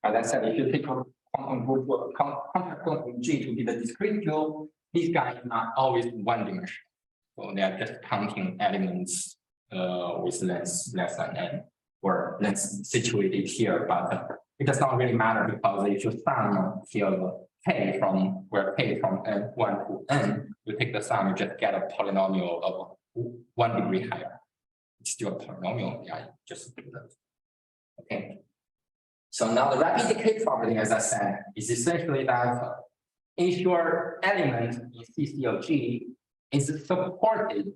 as I said, if you take a quantum group, compact quantum G to be the discrete group, these guys are not always one dimension. So they are just counting elements with length less than n, or length situated here, but it does not really matter because if you sum here k from where k from n1 to n, you take the sum, you just get a polynomial of 1 degree higher. It's still a polynomial, yeah, just do that. Okay. So now the rapid decay property, as I said, is essentially that if your element in CC of G is supported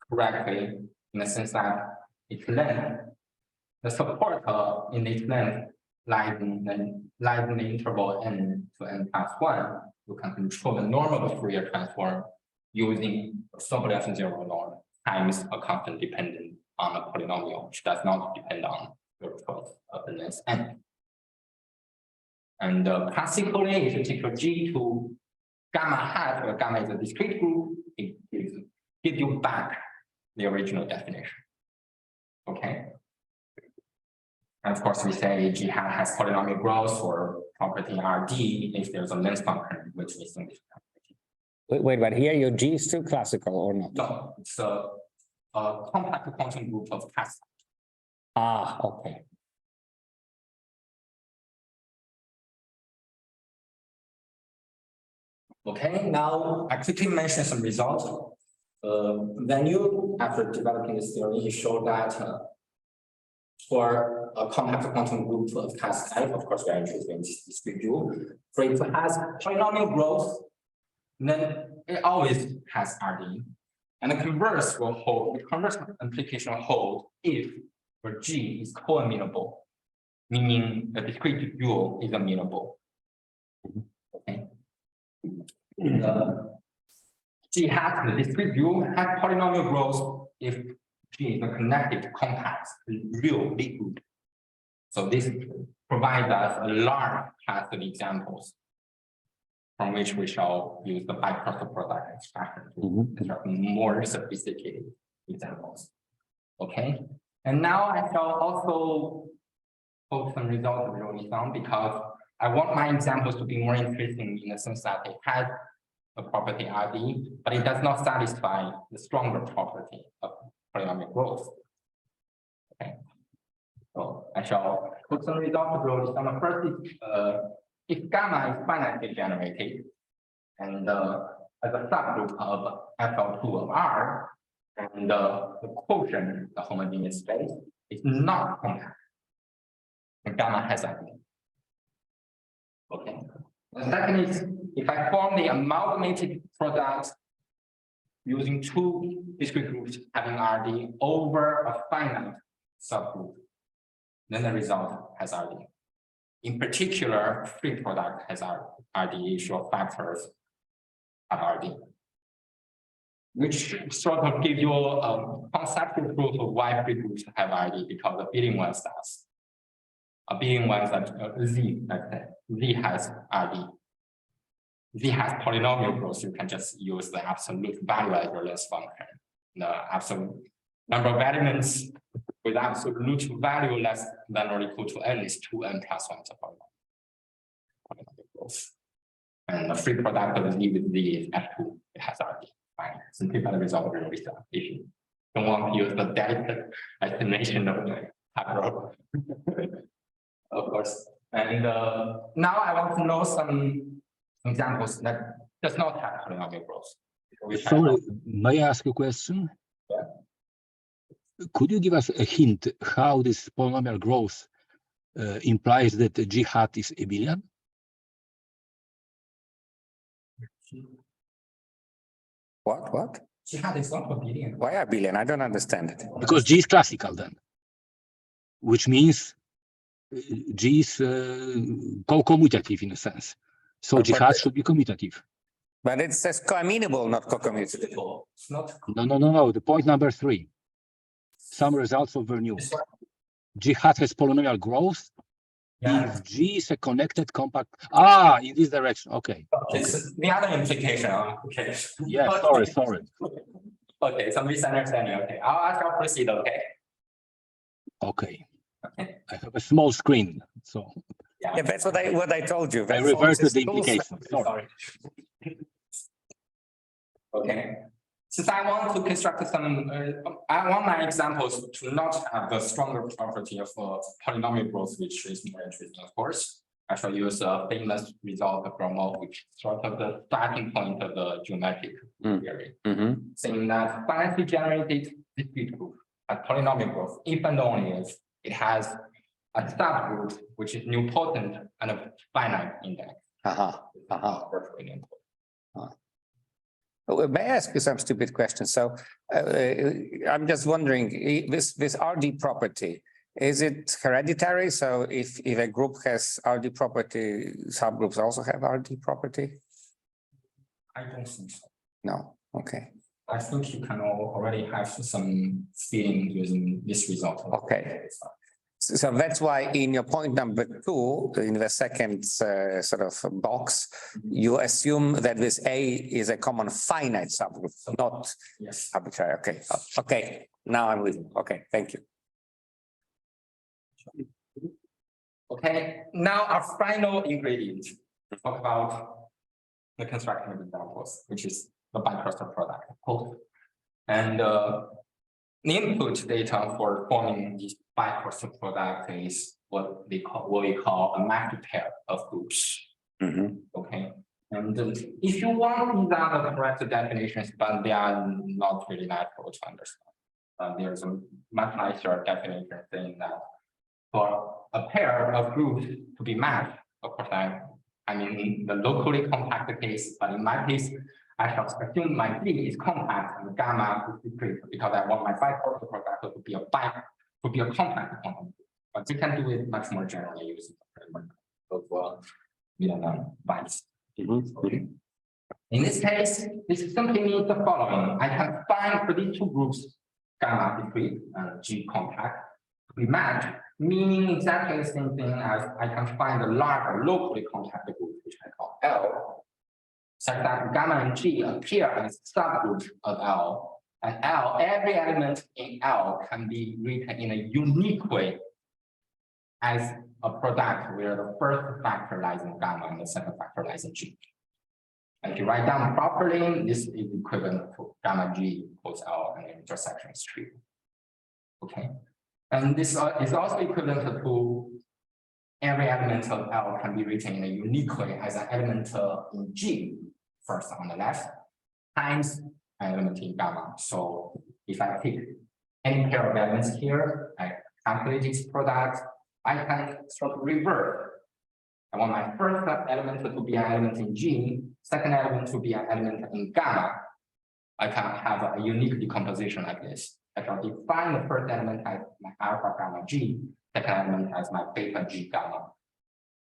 correctly in the sense that its length, the supporter in its length lies in the interval n to n plus 1, you can control the norm of the Fourier transform using Sobolev zero norm times a constant dependent on a polynomial, which does not depend on your choice of the length n. And classically, if you take your G to gamma hat, where gamma is a discrete group, it gives you back the original definition. Okay. And of course, we say G hat has polynomial growth for property RD if there's a length function which is distinguished. Wait, but here your G is still classical or not? No, it's a compact quantum group of class. Ah, okay. Okay, now I quickly mention some results. Then you, after developing this theory, he showed that for a compact quantum group of class type, of course, we are interested in this discrete group. For if it has polynomial growth, then it always has RD. And the converse will hold, the converse implication will hold if where G is co-amenable, meaning the discrete dual is amenable. Okay. G hat, the discrete dual, has polynomial growth if G is a connected compact real big group. So this provides us a large class of examples from which we shall use the by-cross product extraction to construct more sophisticated examples. Okay, and now I shall also quote some results of Roni-san because I want my examples to be more interesting in the sense that it has a property RD, but it does not satisfy the stronger property of polynomial growth. Okay, so I shall put some results of Roni-san. First is if gamma is finitely generated and as a subgroup of FL2 of R, and the quotient, the homogeneous space, is not compact, and gamma has ID. Okay. The second is if I form the amalgamated product using two discrete groups having RD over a finite subgroup, then the result has RD. In particular, free product has RD issue of factors have RD. Which sort of give you a conceptual proof of why free groups have RD, because the billion ones does. A billion ones that Z, let's say, Z has RD. Z has polynomial growth. You can just use the absolute value as your list function. The absolute number of elements with absolute value less than or equal to at least 2n plus 1 polynomial growth. And the free product of Z with Z is F2. It has RD. Fine. Simplify the result of your result if you don't want to use the delicate estimation of the macro. Of course. And now I want to know some examples that does not have polynomial growth. Sorry, may I ask a question? Yeah. Could you give us a hint how this polynomial growth implies that G hat is abelian? What? G hat is not abelian. Why abelian? I don't understand it. Because G is classical then, which means G is co-commutative in a sense. So G hat should be commutative. But it says commutable, not co-commutative. It's not. No. The point number 3. Some results of Vernier. G hat has polynomial growth if G is a connected compact. In this direction. Okay. It's the other implication. Okay. Yeah, sorry. Okay, some misunderstanding. Okay, I shall proceed. Okay. Okay. I have a small screen, so Yeah, that's what I told you. I That's revert to all the this implication. Sorry. Okay. Since I want to construct some, I want my examples to not have the stronger property of polynomial growth, which is more interesting, of course. I shall use a famous result of Gromov, which is sort of the starting point of the geometric theory, saying that finitely generated discrete group at polynomial growth, if and only if it has a subgroup which is nilpotent and a finite index. May I ask you some stupid questions? So I'm just wondering, this RD property, is it hereditary? So if a group has RD property, subgroups also have RD property? I don't think so. No. Okay. I think you can already have some feeling using this result. Okay. So that's why in your point number 2, in the second sort of box, you assume that this A is a common finite subgroup, not arbitrary. Okay. Okay. Now I'm with you. Okay. Thank you. Okay. Now our final ingredient. Talk about the construction of examples, which is the bicrostal product. And the input data for forming this bicrostal product is what we call a mapped pair of groups. Okay. And if you want, these are the correct definitions, but they are not really natural to understand. There's a much nicer definition saying that for a pair of groups to be mapped, of course, I mean the locally compact case, but in my case, I shall assume my D is compact and gamma is discrete because I want my bicrostal product to be a compact quantum. But we can do it much more generally using the framework of bites. In this case, this simply means the following. I can find for these two groups, gamma discrete and G compact, to be matched, meaning exactly the same thing as I can find a larger locally compact group, which I call L, such that gamma and G appear as subgroups of L, and L, every element in L can be written in a unique way as a product where the first factor lies in gamma and the second factor lies in G. And if you write down properly, this is equivalent to gamma G equals L and the intersection is true. Okay. And this is also equivalent to every element of L can be written in a unique way as an element in G, first on the left, times an element in gamma. So if I take any pair of elements here, I calculate its product, I can sort of revert. I want my first element to be an element in G, second element to be an element in gamma. I can have a unique decomposition like this. I shall define the first element as my alpha gamma G, second element as my beta G gamma.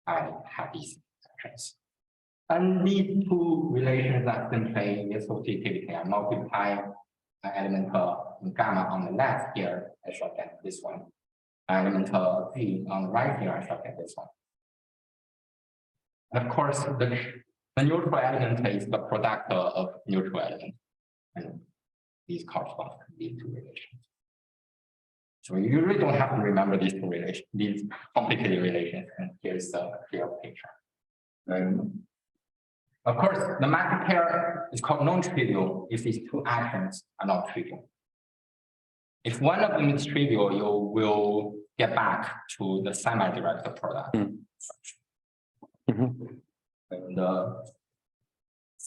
I have these sections. And these two relations are simply associativity. I multiply an element in gamma on the left here, I shall get this one. Element G on the right here, I shall get this one. And of course, the neutral element is the product of neutral elements. And these correspond to these two relations. So you really don't have to remember these two relations, these complicated relations. And here's the clear picture. And of course, the matrix pair is called non-trivial if these two actions are not trivial. If one of them is trivial, you will get back to the semi-direct product structure. And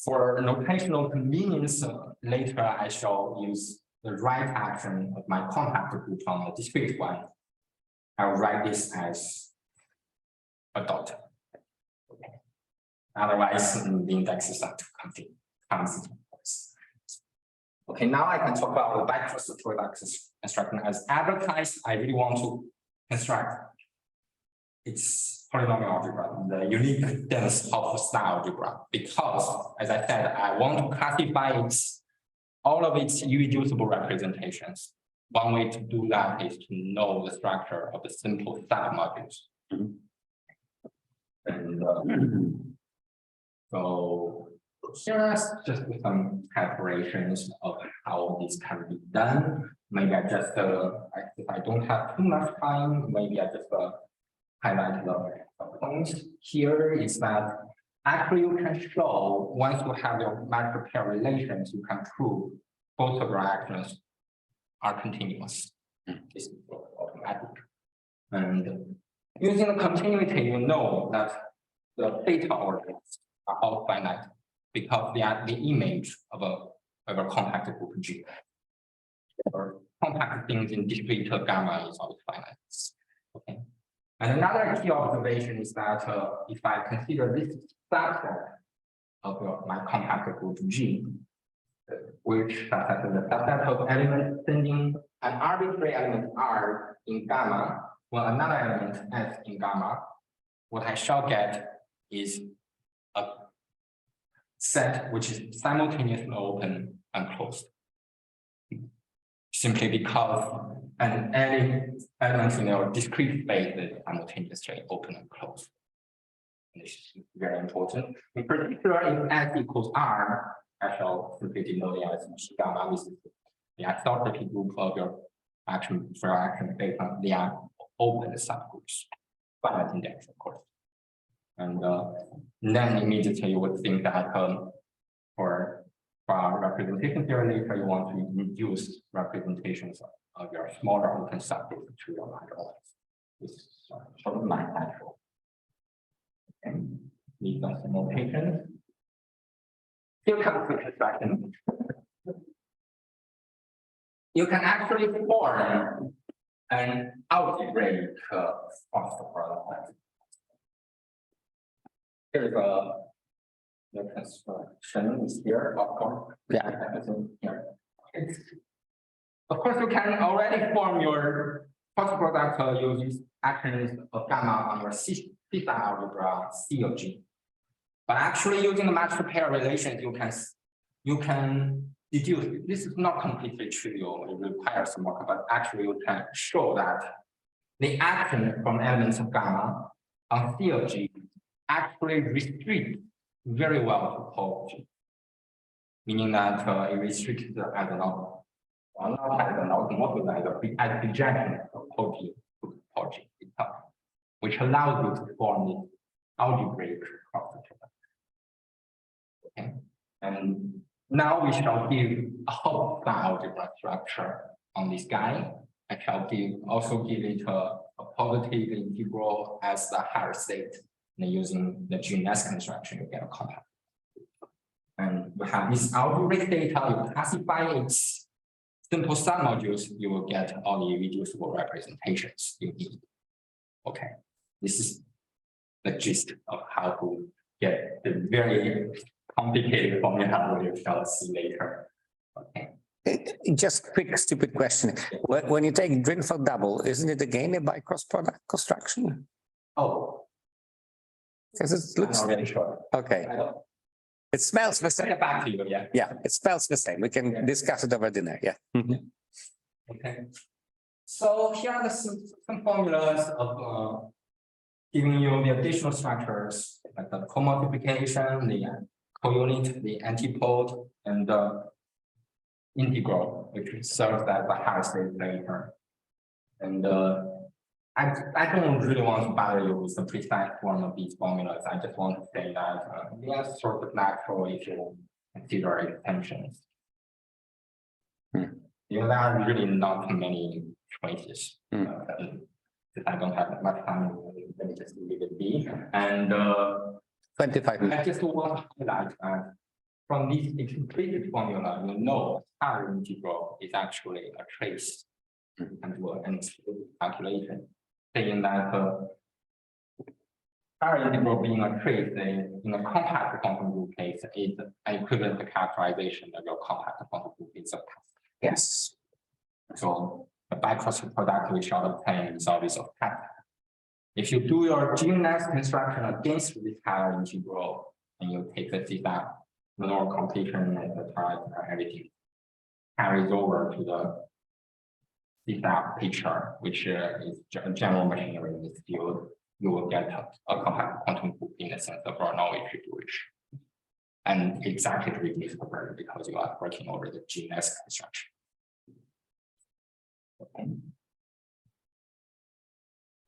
for notational convenience, later I shall use the right action of my compact group on the discrete one. I'll write this as a dot. Okay. Otherwise, the index is not complete. Okay, now I can talk about the backcross product construction. As advertised, I really want to construct its polynomial algebra, the unique dense style algebra, because, as I said, I want to classify all of its irreducible representations. One way to do that is to know the structure of the simple submodules. And so here's just some calculations of how this can be done. Maybe I just, if I don't have too much time, maybe I just highlight the points here is that actually you can show once you have your matrix pair relations, you can prove both of your actions are continuous. This is automatic. And using the continuity, you know that the theta orders are all finite because they are the image of a compact group G. Or compact things in discrete gamma is always finite. Okay. And another key observation is that if I consider this subset of my compact group G, which is the subset of elements sending an arbitrary element R in gamma, well, another element S in gamma, what I shall get is a set which is simultaneously open and closed. Simply because any element in your discrete space is simultaneously open and closed. This is very important. In particular, if S equals R, I shall simply denote it as gamma. This is the isotropy group of your action based on the open subgroups, finite index, of course. And then immediately you would think that for representation theory later, you want to reduce representations of your smaller open subgroup to your larger ones. This is sort of natural. Okay. These are some notations. Here comes the construction. You can actually form an algebraic cross product. Here's the construction is here, of course. Yeah, here. Of course, you can already form your cross product using actions of gamma on your theta algebra C of G. But actually, using the matrix pair relations, you can deduce. This is not completely trivial; it requires some work. But actually, you can show that the action from elements of gamma on C of G actually restricts very well to pole G, meaning that it restricts as an automotive as projection of pole G to pole G itself, which allows you to form the algebraic cross product. Okay, and now we shall give a whole algebra structure on this guy. I shall also give it a positive integral as the higher state. And using the GNS construction, you get a compact. And you have this algebraic data, you classify its simple submodules, you will get all the irreducible representations you need. Okay, this is the gist of how to get the very complicated formula we shall see later. Okay. Just quick, stupid question. When you take Drinford double, isn't it again a by cross product construction? Oh. Because it I'm looks, not really sure. okay. It smells the I'll same. get back to you, yeah. Yeah, it smells the same. We can discuss it over dinner. Yeah. Mhm. Okay. So here are some formulas of giving you the additional structures like the co-multiplication, the co-unit, the antipode, and the integral, which serves as the higher state later. And I don't really want to bother you with the precise form of these formulas. I just want to say that they are sort of natural if you consider extensions. You know, there are really not many choices. If I don't have much time, let me just leave it be. And 25 minutes. I just want to highlight from this integrated formula, you know, higher integral is actually a trace and do an explicit calculation, saying that higher integral being a trace in a compact quantum group case is an equivalent characterization of your compact quantum group is a test. Yes. So the bicross product we shall obtain is always of cat. If you do your GNS construction against this higher integral, and you take the theta, the normal completion and the type and everything carries over to the theta picture, which is general machinery in this field, you will get a compact quantum group in the sense of Bernoulli distribution. And exactly reducible because you are working over the GNS construction. Okay.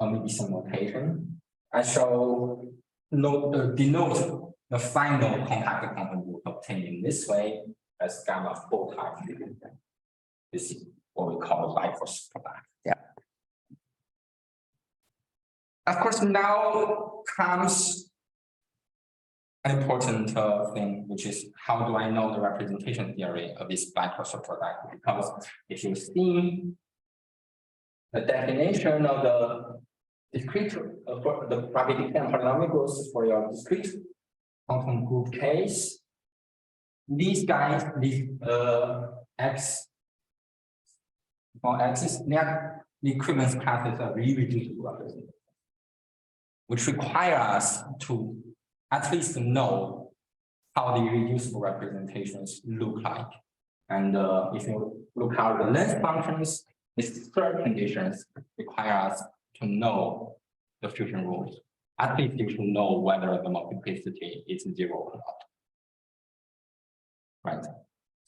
Maybe some notation. I shall denote the final compact quantum group obtained in this way as gamma 4 times. This is what we call the bicross product. Yeah. Of course, now comes an important thing, which is how do I know the representation theory of this bicross product? Because if you see the definition of the discrete for the Replication and polynomial groups for your discrete quantum group case, these guys, these x or x's, they are the equivalence classes of irreducible representation, which require us to at least know how the irreducible representations look like. And if you look how the length functions, these third conditions require us to know the fusion rules. At least you should know whether the multiplicity is 0 or not. Right.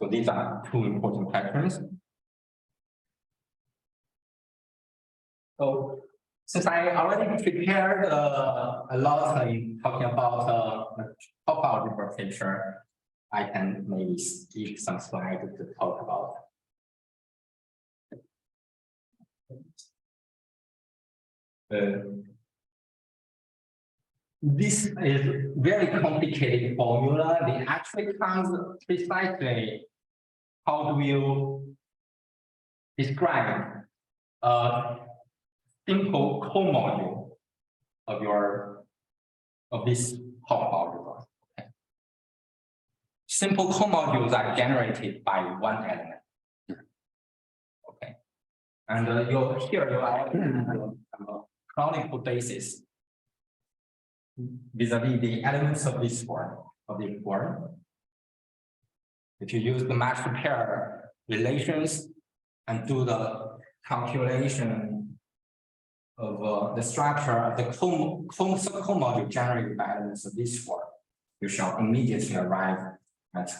So these are two important questions. So since I already prepared a lot in talking about the top algebra picture, I can maybe skip some slides to talk about. This is very complicated formula. It actually comes precisely how do you describe a simple co-module of this top algebra. Okay. Simple co-modules are generated by one element. Okay, and here you are canonical basis vis-a-vis the elements of this form, If you use the matched pair relations and do the calculation of the structure of the co-module generated by elements of this form, you shall immediately arrive at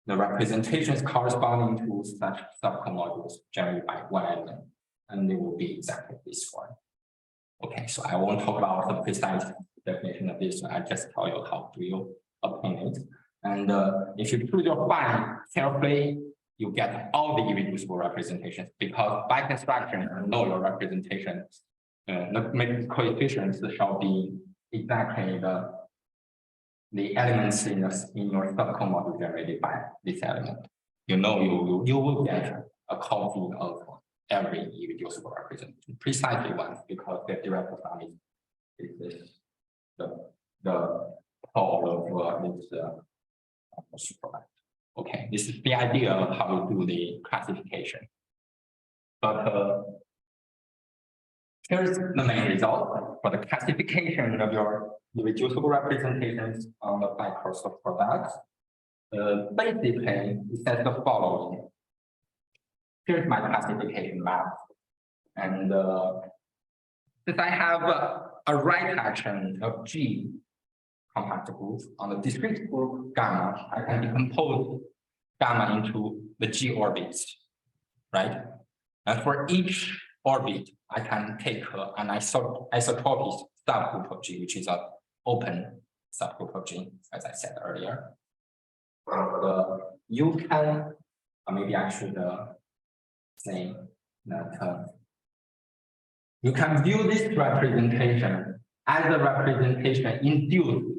the representations corresponding to such subcomodules generated by one element, and they will be exactly this form. Okay, so I won't talk about the precise definition of this. I just tell you how do you obtain it. And if you choose your file carefully, you get all the irreducible representations because by construction, you know your representations. The coefficients shall be exactly the elements in your subcomodule generated by this element. You know you will get a copy of every irreducible representation, precisely once, because the direct sum is the whole of this superlike. Okay, this is the idea of how we do the classification. But here's the main result for the classification of your irreducible representations on the bicross product. Basically, it says the following. Here's my classification map. And since I have a right action of G compact group on the discrete group gamma, I can decompose gamma into the G orbits, right? And for each orbit, I can take an isotropic subgroup of G, which is an open subgroup of G, as I said earlier. And you can, maybe I should say that you can view this representation as a representation induced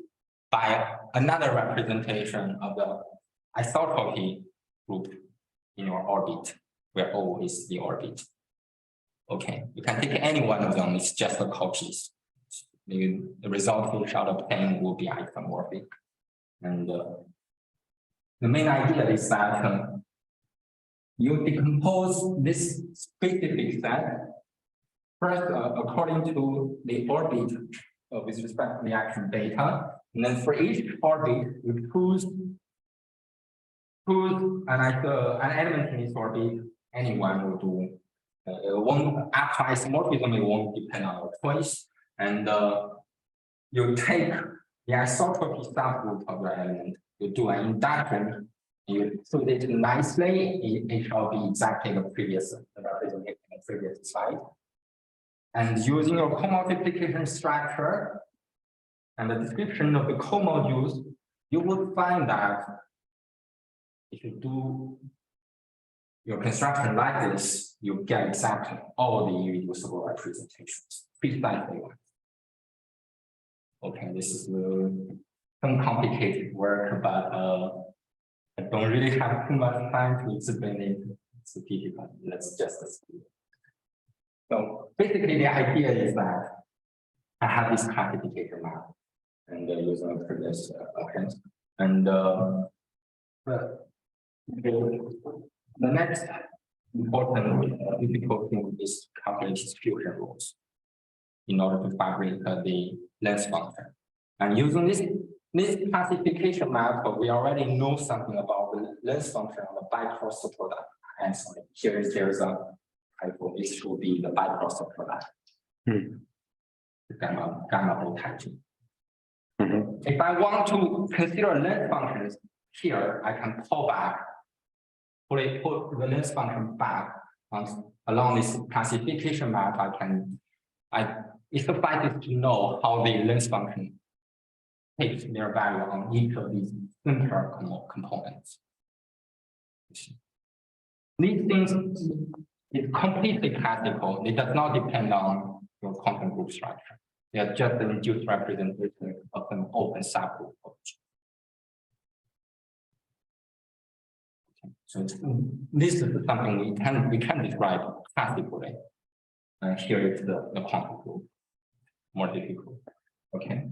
by another representation of the isotropy group in your orbit, where O is the orbit. Okay, you can take any one of them, it's just a copies. The result you shall obtain will be isomorphic. And the main idea is that you decompose this specific set first according to the orbit with respect to the action data, and then for each orbit you choose an element in this orbit. Anyone will do. It won't after isomorphism, it won't depend on your choice, and you take the isotropy subgroup of the element. You do an induction. You put it nicely. It shall be exactly the previous representation in the previous slide. And using your co-multiplication structure and the description of the co-modules, you will find that if you do your construction like this, you get exactly all the irreducible representations, precisely one. Okay, this is some complicated work, but I don't really have too much time to explain it. It's difficult. Let's just see. So basically, the idea is that I have this classification map, and using previous functions, and the next important difficult thing is to calculate fusion rules in order to fabricate the length function. And using this classification map, we already know something about the length function on the bicross product. And so there's a typo. It should be the bicross product. Gamma rotation. If I want to consider length functions here, I can pull back, put the length function back along this classification map. It suffices to know how the length function takes their value on each of these simpler components. These things is completely classical. It does not depend on your quantum group structure. They are just an induced representation of an open subgroup of G. So this is something we can describe classically. And here is the quantum group, more difficult. Okay.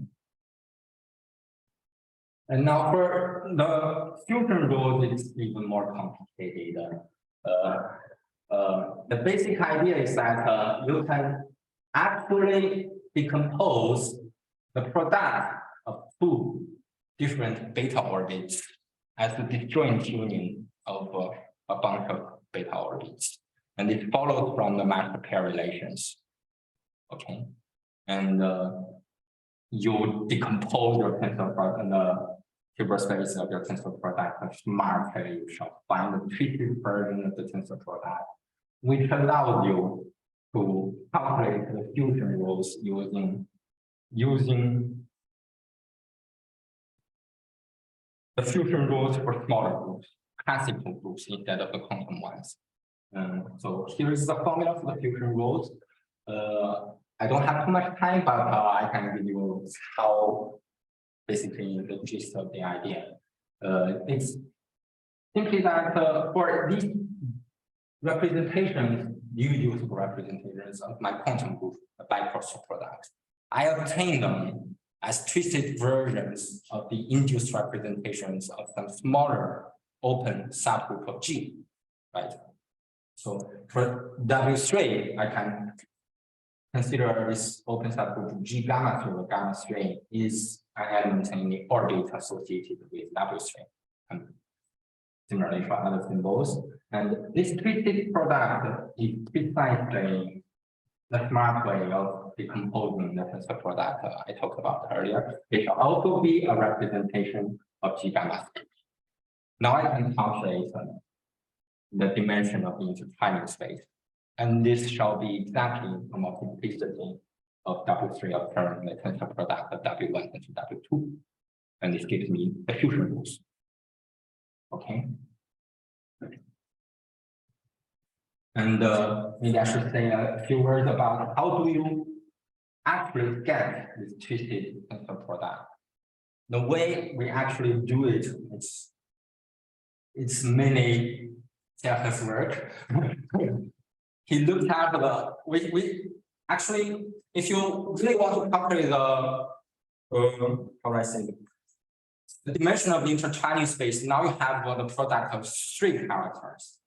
And now for the fusion rules, it's even more complicated. The basic idea is that you can actually decompose the product of two different beta orbits as the disjoint union of a bunch of beta orbits. And it follows from the master pair relations. Okay. And you decompose your tensor product and the Hilbert space of your tensor product and smartly you shall find the treated version of the tensor product, which allows you to calculate the fusion rules using the fusion rules for smaller groups, classical groups instead of the quantum ones. So here is the formula for the fusion rules. I don't have too much time, but I can give you how basically the gist of the idea. It's simply that for these representations, irreducible representations of my quantum group, the bicross product, I obtain them as twisted versions of the induced representations of some smaller open subgroup of G, right? So for W3, I can consider this open subgroup G gamma through the gamma string is an element in the orbit associated with W string. And similarly for other symbols. And this twisted product is precisely the smart way of decomposing the tensor product I talked about earlier. It shall also be a representation of G gamma. Now I can calculate the dimension of the intertwining space. And this shall be exactly a multiplicity of W3 of term the tensor product of W1 and W2. And this gives me the fusion rules. Okay. And maybe I should say a few words about how do you actually get this twisted tensor product. The way we actually do it, it's mainly Stephen's work. He looked at the we actually, if you really want to calculate the how do I say the dimension of the intertwining space, now you have the product of 3 characters.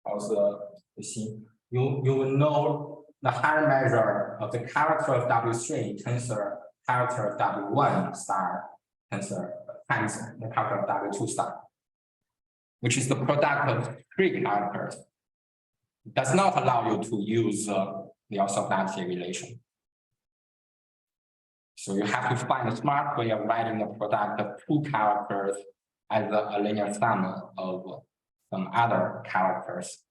Also, you see, you will know the higher measure of the character of W3 tensor character of W1 star tensor times the character of W2 star, which is the product of 3 characters. It does not allow you to use the orthogonality relation. So you have to find a smart way of writing the product of 2 characters as a linear sum of some other characters,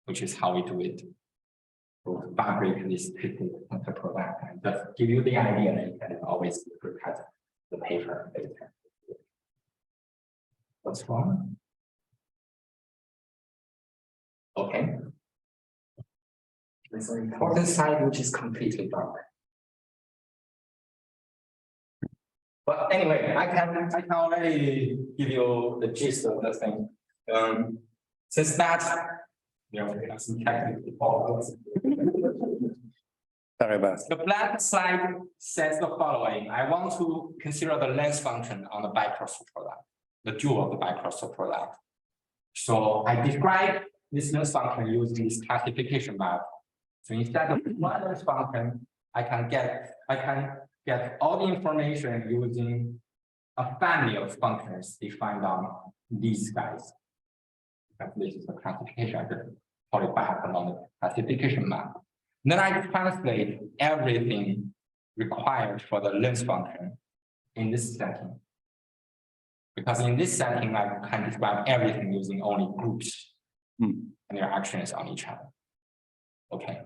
which is how we do it. To fabricate this twisted tensor product and just give you the idea that you can always look at the paper later. What's wrong? Okay. There's an important side which is completely dark. But anyway, I can already give you the gist of the thing. Since that, we have some technical problems. Sorry about The blank slide says the following. I want to consider the length function on the bicrossal product, the dual of the bicrossal product. So I describe this length function using this classification map. So instead of one length function, I can get all the information using a family of functions defined on these guys. This is the classification. I just call it back along the classification map. Then I translate everything required for the length function in this setting. Because in this setting, I can describe everything using only groups and their actions on each other. Okay.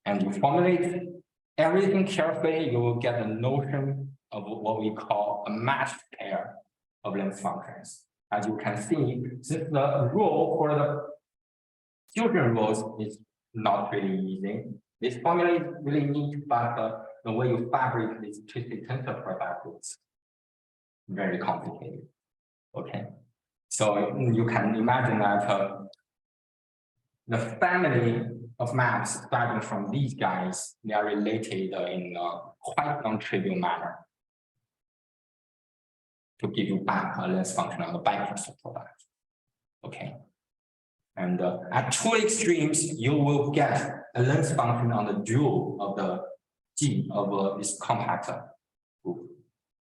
And you formulate everything carefully, you will get a notion of what we call a matched pair of length functions. As you can see, since the rule for the fusion rules is not really easy, this formula is really neat, but the way you fabricate this twisted tensor product is very complicated. Okay, so you can imagine that the family of maps starting from these guys, they are related in a quite non-trivial manner to give you back a length function on the bicrossal product. Okay. And at 2 extremes, you will get a length function on the dual of the G of this compact group.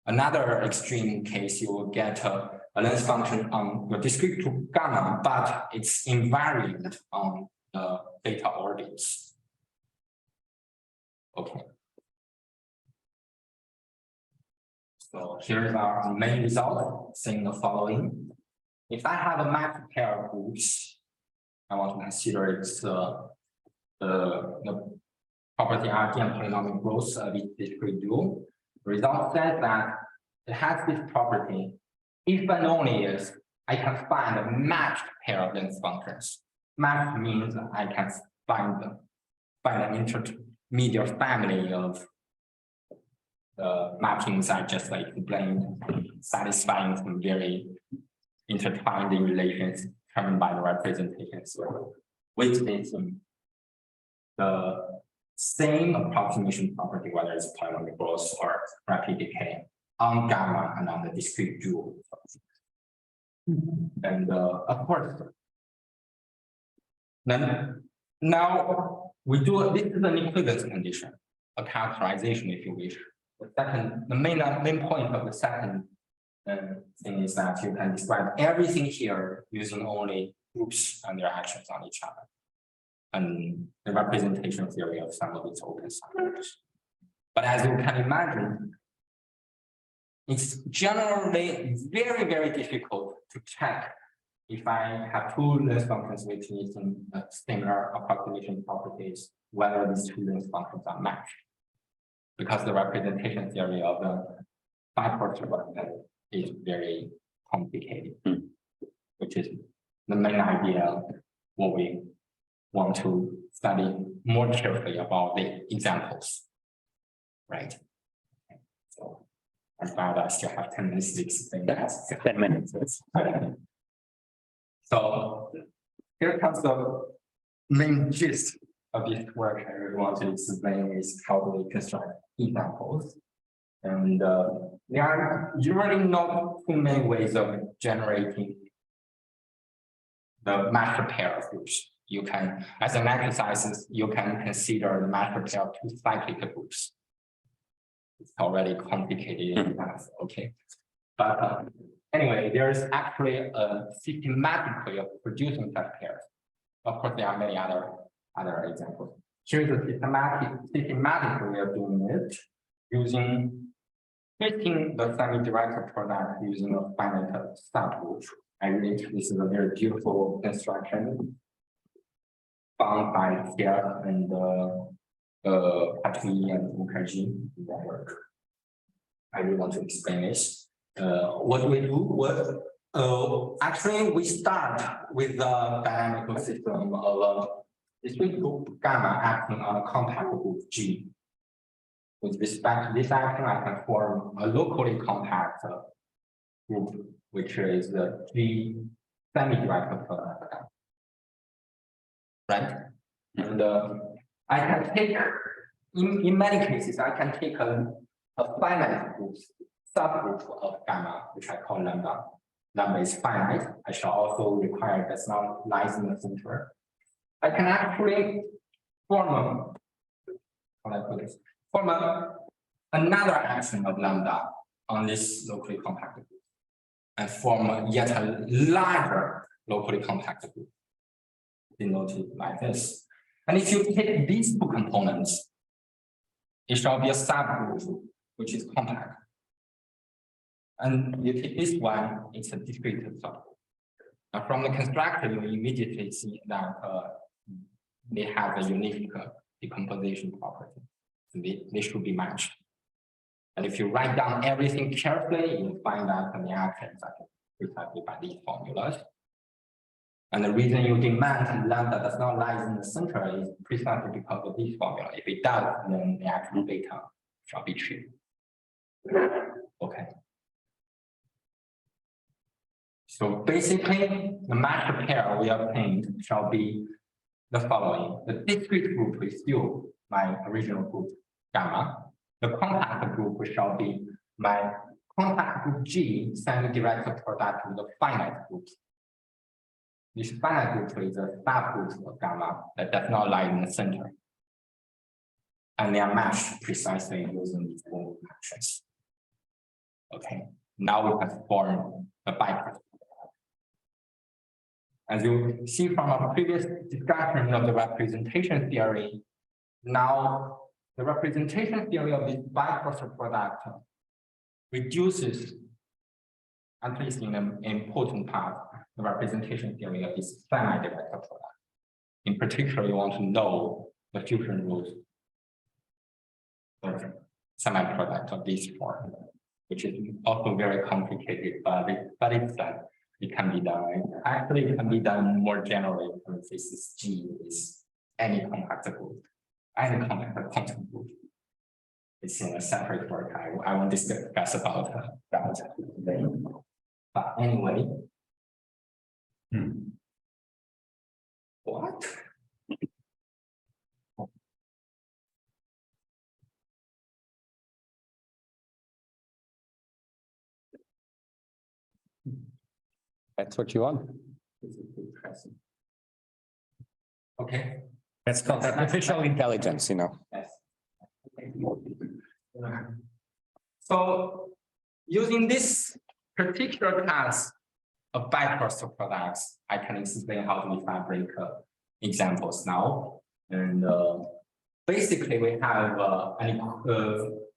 Another extreme case, you will get a length function on your discrete group gamma, but it's invariant on the data orbits. Okay. So here's our main result, saying the following. If I have a mapped pair of groups, I want to consider it's the property RT and polynomial growth of each discrete dual. The result says that it has this property if and only if I can find a matched pair of length functions. Matched means I can find an intermediate family of mappings I just like explained, satisfying some very intertwined relations determined by the representation. So, which is the same approximation property, whether it's polynomial growth or rapid decay, on gamma and on the discrete dual. And of course, then now we do, this is an equivalence condition, a characterization, if you wish. The main point of the second thing is that you can describe everything here using only groups and their actions on each other. And the representation theory of some of its open subgroups. But as you can imagine, it's generally very, very difficult to check if I have two length functions which using similar approximation properties, whether these two length functions are matched. Because the representation theory of the bipartisan is very complicated, which is the main idea what we want to study more carefully about the examples, right? So I'm glad I still have 10 minutes to explain that. 10 minutes. So here comes the main gist of this work I really want to explain is how do we construct examples. And there are usually not too many ways of generating the master pair of groups. You can, as an exercise, you can consider the master pair of two cyclic groups. It's already complicated enough, okay? But anyway, there is actually a systematic way of producing such pairs. Of course, there are many other examples. Here's a systematic way of doing it, using fitting the semi-direct product using a finite subgroup. I think this is a very beautiful construction found by Pierre and Patry and Mukherjee in their work. I really want to explain this. What we do? Actually, we start with the dynamical system of a discrete group gamma acting on a compact group G. With respect to this action, I can form a locally compact group, which is the G semi-direct product. Right? And I can take, in many cases, I can take a finite group, subgroup of gamma, which I call lambda. Lambda is finite. I shall also require does not lies in the center. I can actually form another action of lambda on this locally compact group and form yet a larger locally compact group denoted like this. And if you take these two components, it shall be a subgroup which is compact. And you take this one, it's a discrete subgroup. Now from the constructor, you immediately see that they have a unique decomposition property. They should be matched. And if you write down everything carefully, you'll find that the actions are precisely by these formulas. And the reason you demand lambda does not lie in the center is precisely because of this formula. If it does, then the actual data shall be true. Okay. So basically, the master pair we obtained shall be the following. The discrete group is still my original group gamma. The compact group shall be my compact group G semi-direct product with a finite group. This finite group is a subgroup of gamma that does not lie in the center. And they are matched precisely using these two actions. Okay, now we can form a bipartite. As you see from our previous discussion of the representation theory, now the representation theory of this bipartite product reduces, at least in an important part, the representation theory of this semi-direct product. In particular, you want to know the fusion rules of semi-product of these four, which is also very complicated, but it can be done. Actually, it can be done more generally. This is G is any compact group, any compact quantum group. It's in a separate work. I won't discuss about that today. But anyway, what? That's what you want. Okay. That's called artificial intelligence, you know. Yes. So using this particular class of bycross products, I can explain how to fabric examples now. And basically, we have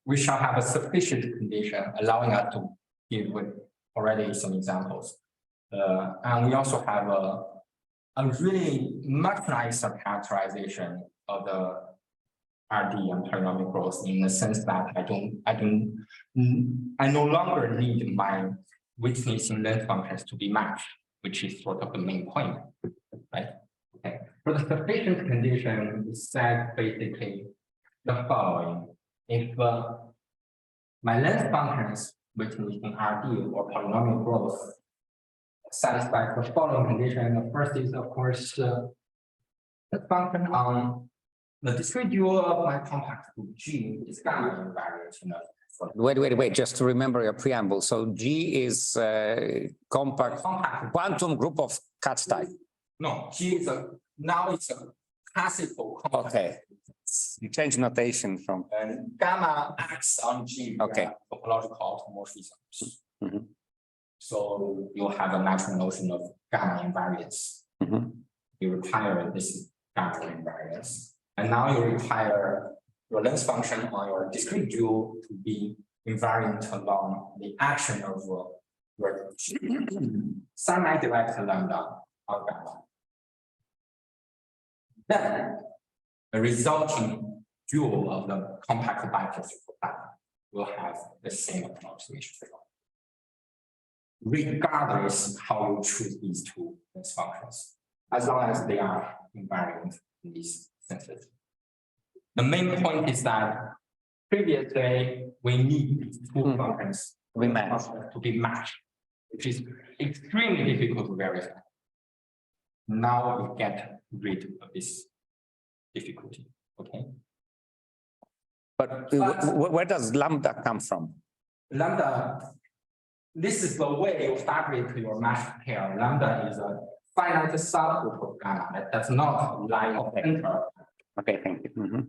we shall have a sufficient condition allowing us to give already some examples. And we also have a really much nicer characterization of the RD and polynomial growth in the sense that I no longer need my weakness in length functions to be matched, which is sort of the main point, right? Okay. For the sufficient condition, it said basically the following: if my length functions, which is in RD or polynomial growth, satisfies the following condition. The first is, of course, the function on the discrete dual of my compact group G is gamma invariant. Wait, just to remember your preamble. So G is compact quantum group of cut type. No, G is now it's a classical compact. Okay. You change notation from. And gamma acts on G. Okay. Topological automorphisms. Mm-hmm. So you have a natural notion of gamma invariance. Mm-hmm. You require this gamma invariance. And now you require your length function on your discrete dual to be invariant along the action of your semi-direct lambda of gamma. Then the resulting dual of the compact bycross will have the same approximation, regardless how you choose these two length functions, as long as they are invariant in these senses. The main point is that previously we need these two functions to be matched, which is extremely difficult to verify. Now we get rid of this difficulty. Okay. But where does lambda come from? Lambda, this is the way you fabricate your matched pair. Lambda is a finite subgroup of gamma that does not lie of enter. Okay, thank you. Mm-hmm.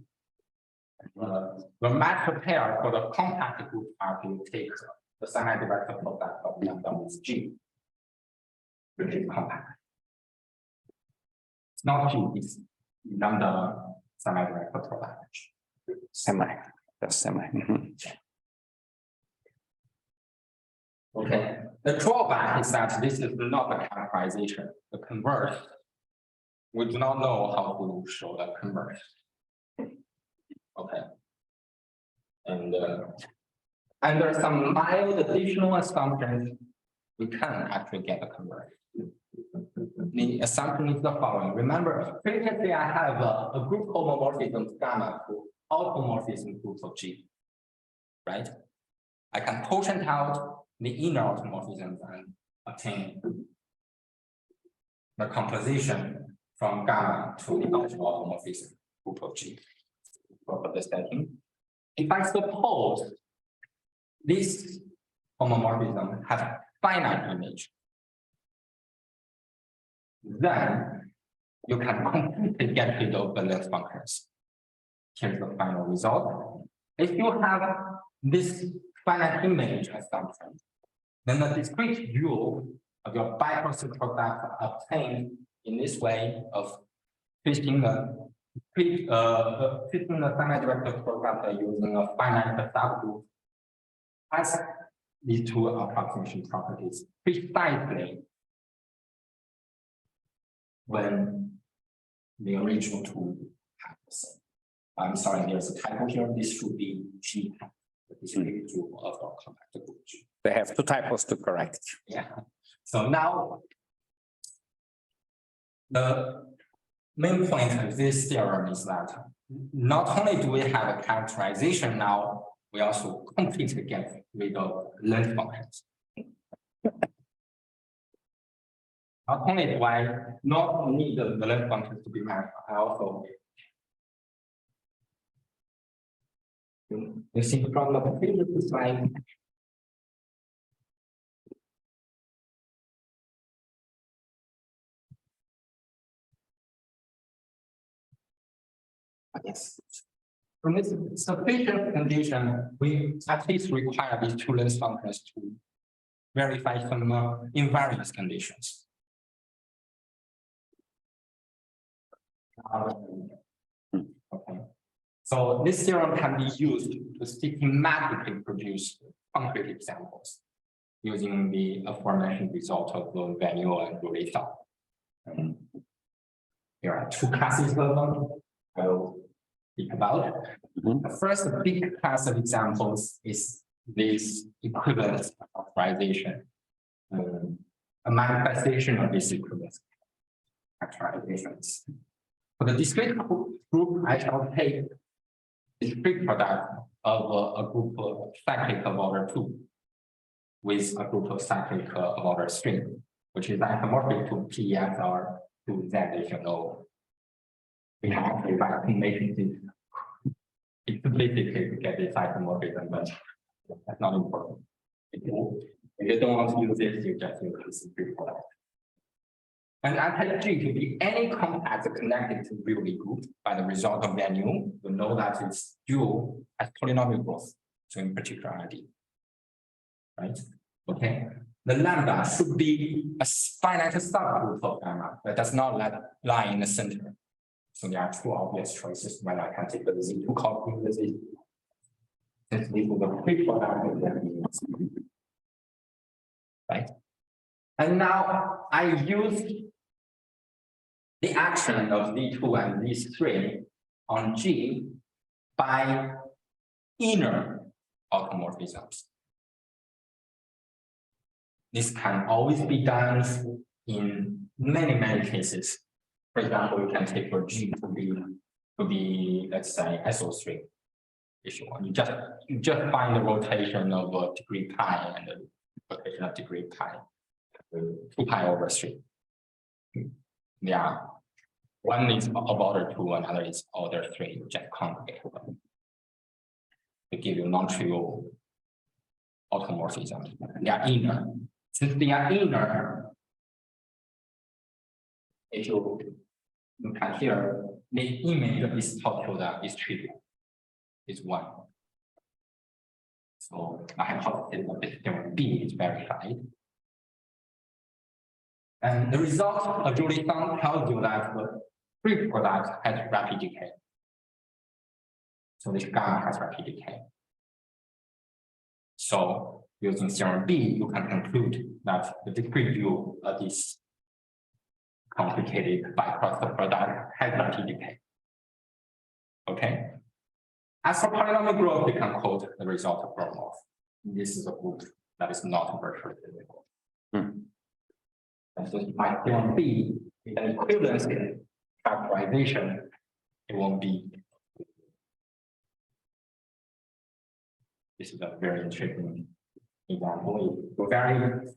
The matched pair for the compact group part, you take the semi-direct product of lambda with G, which is compact. It's not G, it's lambda semi-direct product. That's semi. Mm-hmm. Okay. The drawback is that this is not a characterization. The converse, we do not know how to show the converse. Okay. And under some mild additional assumptions, we can actually get a converse. The assumption is the following. Remember, previously I have a group homomorphism gamma to automorphism groups of G, right? I can quotient out the inner automorphisms and obtain the composition from gamma to the outer automorphism group of G. For this setting, if I suppose this homomorphism has a finite image, then you can completely get rid of the length functions. Here's the final result. If you have this finite image assumption, then the discrete dual of your bycross product obtained in this way of fitting the semi-direct product using a finite subgroup has these two approximation properties precisely when the original two have the same. I'm sorry, there's a typo here. This should be G, the discrete dual of our compact group G. They have two typos to correct. Yeah. So now the main point of this theorem is that not only do we have a characterization now, we also completely get rid of length functions. Not only do I not need the length functions to be matched, I also you see from the previous slide. Yes. From this sufficient condition, we at least require these two length functions to verify some invariance conditions. Okay. So this theorem can be used to systematically produce concrete examples using the aforementioned result of the value and relation. Here are two classes of them I will speak about. The first big class of examples is this equivalence factorization, a manifestation of this equivalence factorizations. For the discrete group, I shall take the discrete product of a group of cyclic of order 2 with a group of cyclic of order 3, which is isomorphic to PEF or to Z, if you know. We can actually write combinations explicitly to get this isomorphism, but that's not important. If you don't want to use this, you just use the discrete product. And I take G to be any compact connected to really group by the result of value. You know that it's dual as polynomial growth, so in particular ID. Right? Okay. The lambda should be a finite subgroup of gamma that does not lie in the center. So there are two obvious choices when I can take the Z2 copy the Z. Since this is the free product of them. Right? And now I use the action of Z2 and Z3 on G by inner automorphisms. This can always be done in many cases. For example, you can take your G to be let's say SO3. If you want, you just find the rotation of degree pi and the rotation of degree pi, 2 pi over 3. Yeah, one is of order 2, another is order 3. You just conjugate them to give you non-trivial automorphisms. They are inner. Since they are inner, if you can hear the image of this top product is trivial, is 1. So the hypothesis of this theorem B is verified. And the result of Julie Song tells you that the free product has rapid decay. So this gamma has rapid decay. So using theorem B, you can conclude that the discrete view of this complicated by-cross product has rapid decay. Okay. As for polynomial growth, we can quote the result of Gromov. This is a group that is not virtually divisible. And so if my theorem B is an equivalence factorization, it won't be. This is a very interesting example. If you vary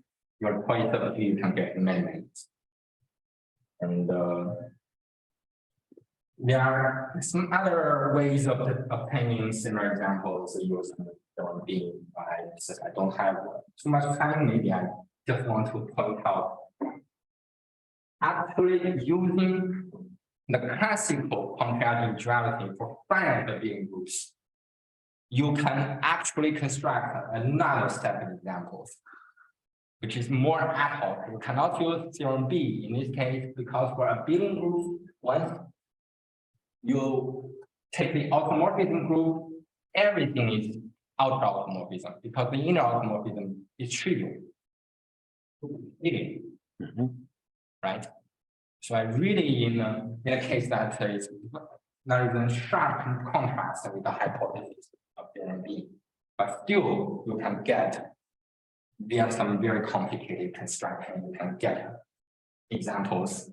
your point of view, you can get many. And there are some other ways of obtaining similar examples using theorem B. Since I don't have too much time, maybe I just want to point out. Actually, using the classical quantitative duality for finite being groups, you can actually construct another set of examples, which is more ad hoc. You cannot use theorem B in this case because for a Billion group, once you take the automorphism group, everything is outer automorphism because the inner automorphism is trivial. Right? So I really in a case that there is a sharp contrast with the hypothesis of theorem B, but still you can get via some very complicated construction, you can get examples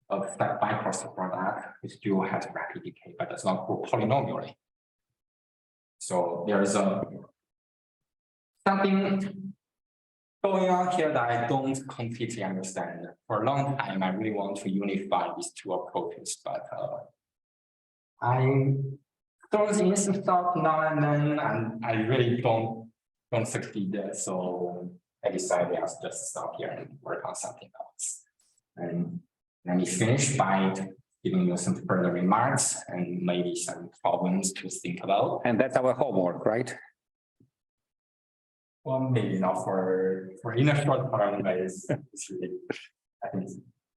of that by-cross product which still has rapid decay, but does not grow polynomially. So there is something going on here that I don't completely understand. For a long time, I really want to unify these two approaches, but I throw in some stuff now and then, and I really don't succeed there. So I decided I'll just stop here and work on something else. And let me finish by giving you some further remarks and maybe some problems to think about. And that's our homework, right? Well, maybe not for in a short term, but it's really, I think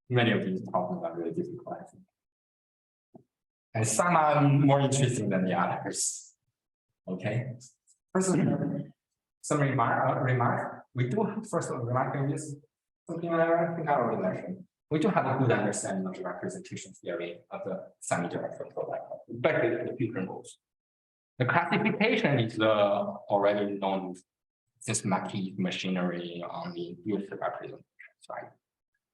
many of these problems are really difficult, I think. And some are more interesting than the others. Okay. First, some remark. We do first remark on this. Something I think I already mentioned. We do have a good understanding of the representation theory of the semi-directed product, especially the fusion rules. The classification is already known systematic machinery on the used representations, right?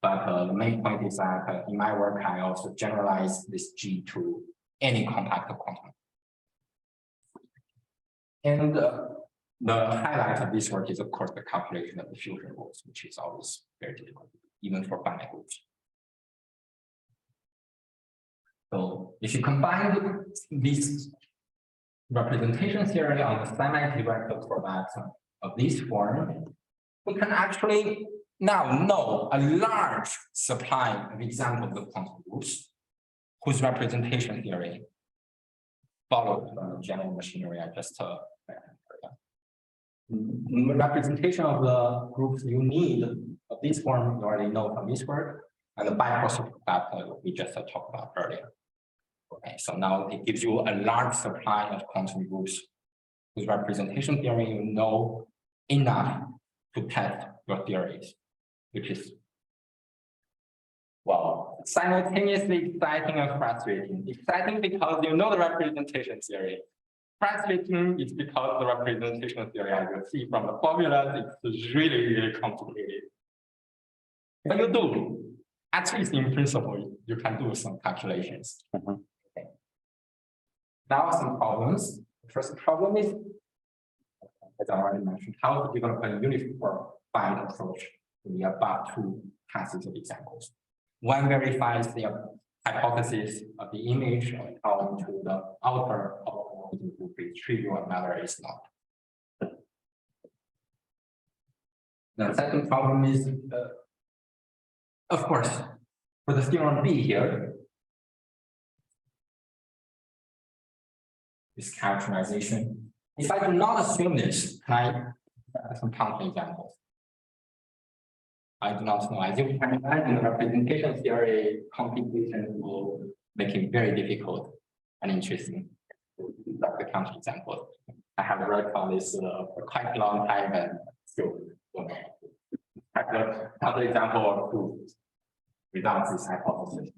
But the main point is that in my work, I also generalize this G to any compact quantum. And the highlight of this work is, of course, the calculation of the fusion rules, which is always very difficult, even for finite groups. So if you combine this representation theory on the semi-directed product of this form, we can actually now know a large supply of examples of quantum groups whose representation theory follows from the general machinery I just representation of the groups you need of this form you already know from this work, and the bicross that we just talked about earlier. Okay, so now it gives you a large supply of quantum groups whose representation theory you know enough to test your theories, which is, well, simultaneously exciting and frustrating. Exciting because you know the representation theory. Frustrating is because the representation theory, as you see from the formulas, it's really, really complicated. But you do, at least in principle, you can do some calculations. Okay. Now some problems. The first problem is, as I already mentioned, how to develop a unified approach to the above two classes of examples. One verifies the hypothesis of the image of to the outer of the group is trivial, another is not. The second problem is, of course, for the theorem B here, this characterization. If I do not assume this, can I have some counterexamples? I do not know. As you can imagine, the representation theory complication will make it very difficult and interesting. Like the counterexample. I have worked on this for quite a long time and still don't know. Another example or two without this hypothesis.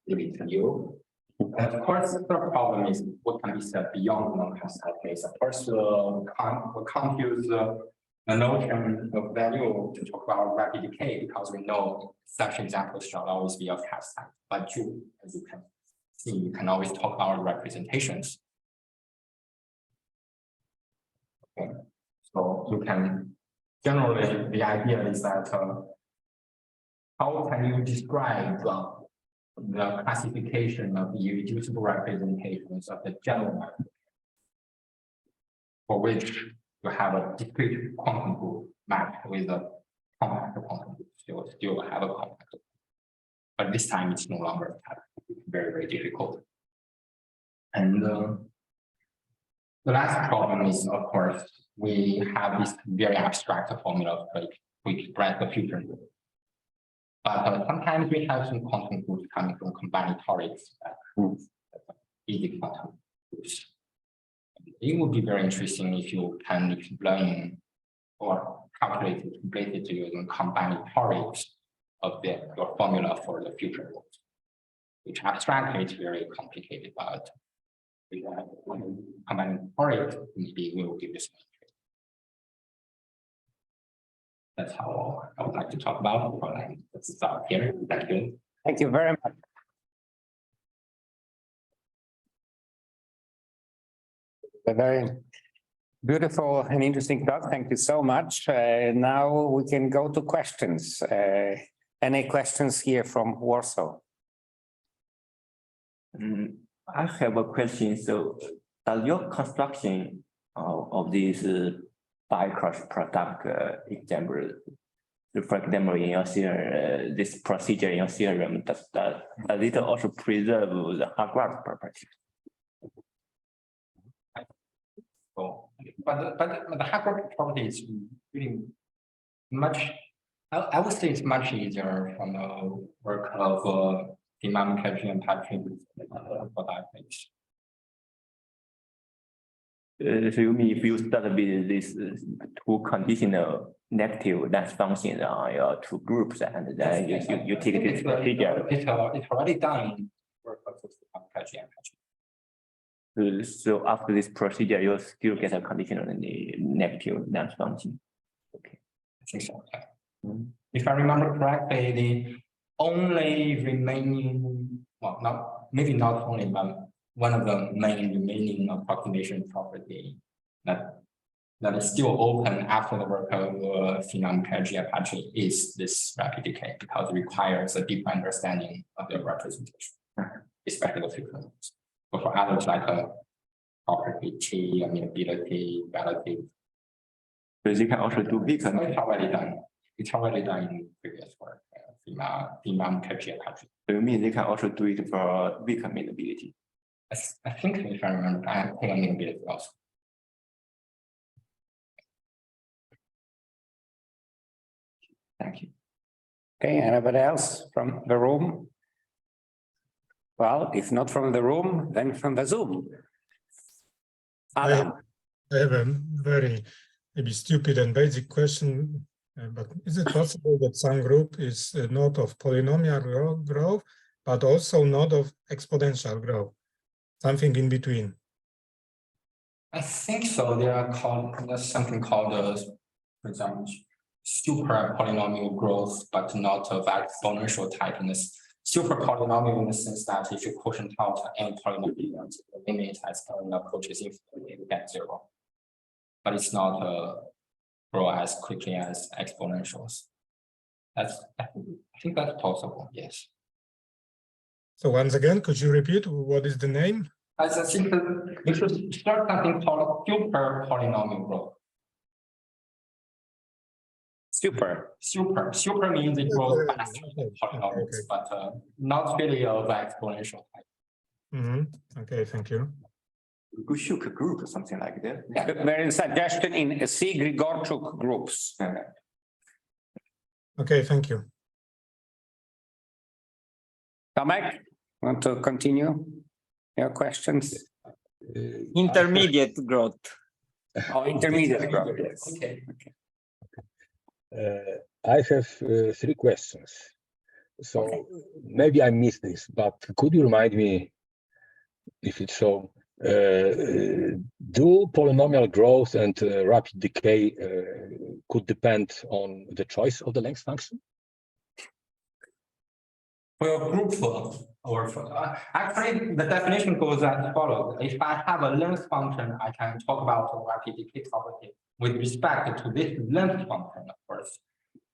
Leave it to you. And of course, the third problem is what can be said beyond non-constant case. Of course, we can't use the notion of value to talk about rapid decay because we know such examples shall always be of cast type. But you, as you can see, you can always talk about representations. Okay. So you can generally, the idea is that how can you describe the classification of the irreducible representations of the general method, for which you have a discrete quantum group matched with a compact quantum group, still have a compact group. But this time it's no longer very, very difficult. And the last problem is, of course, we have this very abstract formula which express the fusion group. But sometimes we have some quantum groups coming from combinatorics, easy quantum groups. It would be very interesting if you can explain or calculate it related to using combinatorics of your formula for the future groups, which abstractly is very complicated, but combinatorics maybe we will give this. That's how I would like to talk about. Let's stop here. Thank you. Thank you very much. A very beautiful and interesting talk. Thank you so much. Now we can go to questions. Any questions here from Warsaw? I have a question. So, does your construction of this bicross product example reflect them in your theorem, this procedure in your theorem, does it also preserve the hard property? So, but the hard property is really much. I would say it's much easier from the work of Imam Kaji and Patrick for that page. So you mean if you start with this two conditional negative length functions on your two groups, and then you take this procedure. It's already done in work of Imam Kaji and Patrick. So after this procedure, you still get a conditional negative length function. Okay. I think so. If I remember correctly, the only remaining, well, maybe not only, but one of the main remaining approximation property that is still open after the work of Imam Kaji and Patrick is this rapid decay, because it requires a deep understanding of the representation, especially the frequencies. But for others like property T, amenability, relative. So you can also do weak. It's already done. It's already done in previous work. Imam Kaji and Patrick. So you mean they can also do it for weak amenability? I think if I remember, I think amenability also. Thank you. Okay, anybody else from the room? Well, if not from the room, then from the Zoom. Adam. I have a very maybe stupid and basic question, but is it possible that some group is not of polynomial growth, but also not of exponential growth? Something in between. I think so. There's something called, for example, super polynomial growth, but not of exponential type. And this super polynomial in the sense that if you quotient out any polynomial, the limit as approaches infinity, you get 0. But it's not grow as quickly as exponentials. I think that's possible. Yes. So once again, could you repeat what is the name? I think we should start something called super polynomial growth. Super means it grows faster than polynomials, but not really of exponential type. Okay, thank you. Gushuk group or something like that. Yeah. There is a suggestion in C. Grigorchuk groups. Okay, thank you. Tomek, want to continue your questions? Intermediate growth. Oh, intermediate growth. Yes. Okay. I have 3 questions. So maybe I missed this, but could you remind me if it's so? Do polynomial growth and rapid decay could depend on the choice of the length function? For your group or actually the definition goes as follows. If I have a length function, I can talk about the rapid decay property with respect to this length function, of course.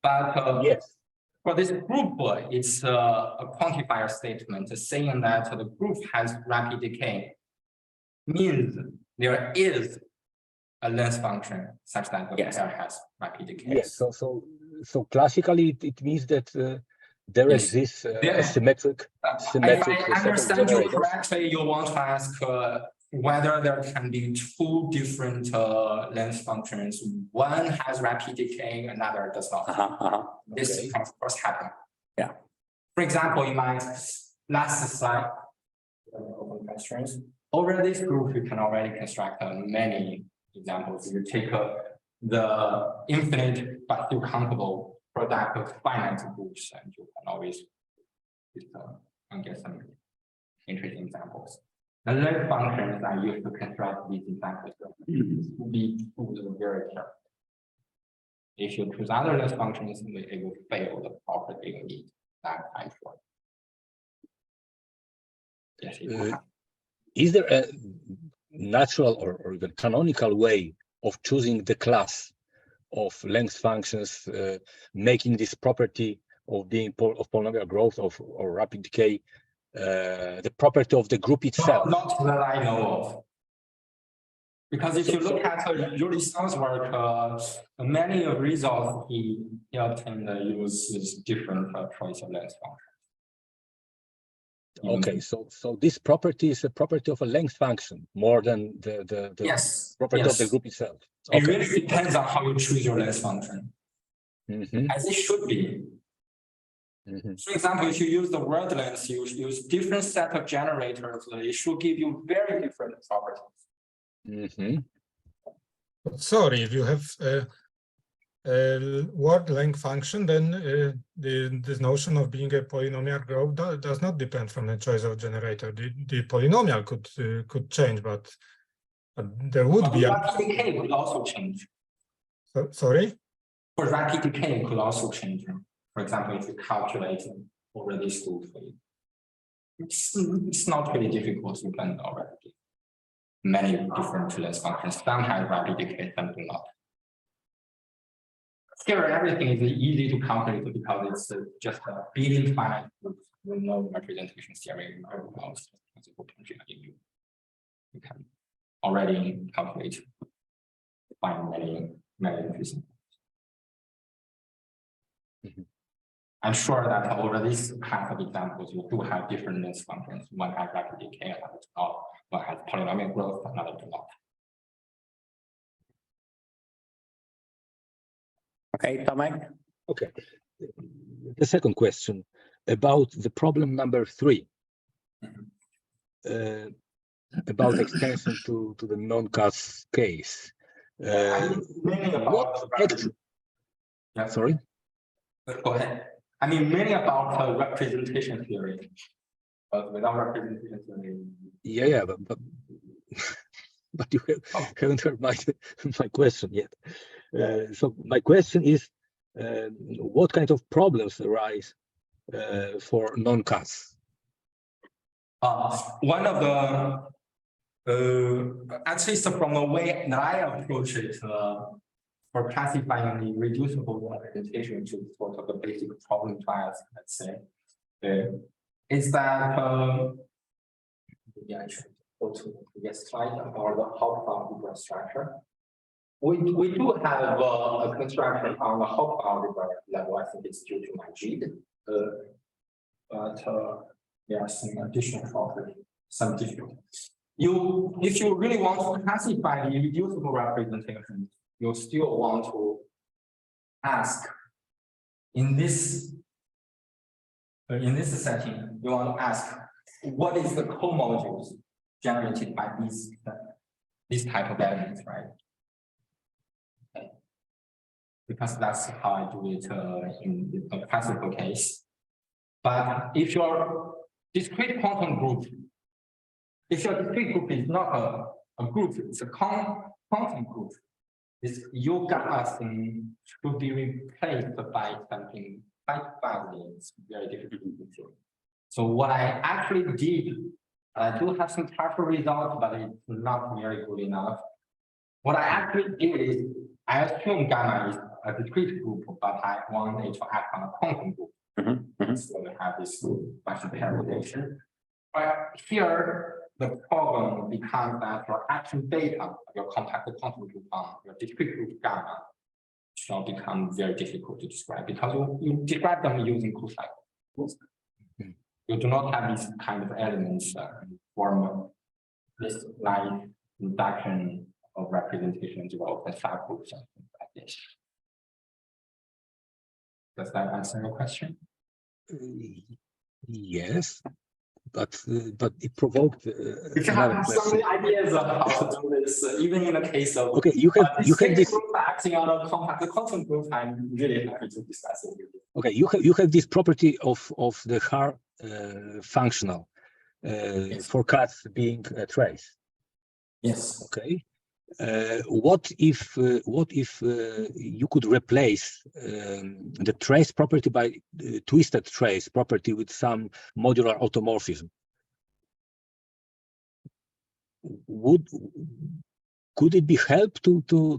But yes, for this group, it's a quantifier statement saying that the group has rapid decay. Means there is a length function such that the pair has rapid decay. Yes. So classically, it means that there exists a symmetric. If I understand you correctly, you want to ask whether there can be 2 different length functions. One has rapid decay, another does not. This can of course happen. Yeah. For example, in my last slide, over this group, you can already construct many examples. You take the infinite but still countable product of finite groups, and you can always get some interesting examples. The length functions are used to construct these examples. Be very careful. If you choose other length functions, it will fail the property you need that time for. Yes, it will happen. Is there a natural or even canonical way of choosing the class of length functions, making this property of being of polynomial growth or rapid decay the property of the group itself? Not that I know of. Because if you look at Yuri Son's work, many results he obtained uses different choice of length function. Okay, so this property is a property of a length function more than the Yes, property yes. of the group itself. It Okay. really depends on how you choose your length function, as it should be. For example, if you use the word length, you use different set of generators, it should give you very different properties. But sorry, if you have a word length function, then this notion of being a polynomial group does not depend from the choice of generator. The polynomial could change, but there would be. Rapid decay could also change. Sorry? For rapid decay could also change. For example, if you calculate over this group, it's not really difficult to plan already. Many different length functions. Some have rapid decay, some do not. Here, everything is easy to calculate because it's just a billion finite groups with no representation theory or else. You can already calculate, find many interesting. I'm sure that over this kind of examples, you do have different length functions. One has rapid decay, another does not. One has polynomial growth, another does not. Okay, Tomek? Okay. The second question about the problem number 3, about extension to the non-cast case. Sorry? Go ahead. I mean, mainly about representation theory, but without representation theory. Yeah, but you haven't heard my question yet. So my question is, what kind of problems arise for non-casts? One of the, at least from the way that I approach it, for classifying the reducible representation, which is sort of the basic problem class, let's say, is that maybe I should go to the next slide or the Hopf structure. We do have a construction on the Hopf algebra level. I think it's due to my G, but there are some additional properties, some difficulties. If you really want to classify the reducible representation, you still want to ask in this setting, you want to ask what is the comodules generated by this type of elements, right? Okay. Because that's how I do it in the classical case. But if your discrete quantum group, if your discrete group is not a group, it's a quantum group, you got us to be replaced by something quite badly. It's very difficult to do. So what I actually did, I do have some partial results, but it's not very good enough. What I actually did is I assume gamma is a discrete group, but I want it to act on a quantum group. So we have this bunch of pairwization. But here, the problem becomes that your action data of your compacted quantum group on your discrete group gamma shall become very difficult to describe because you describe them using co-cycle. You do not have these kind of elements form this nice reduction of representations of open subgroups, something like this. Does that answer your question? Yes, but it provoked. If you have some ideas of how to do this, even in the case of you have this group acting on a compact quantum group, I'm really happy to discuss it with you. Okay, you have this property of the Haar functional Yes. for cats being a trace. Yes. Okay. What if you could replace the trace property by twisted trace property with some modular automorphism? Could it be help to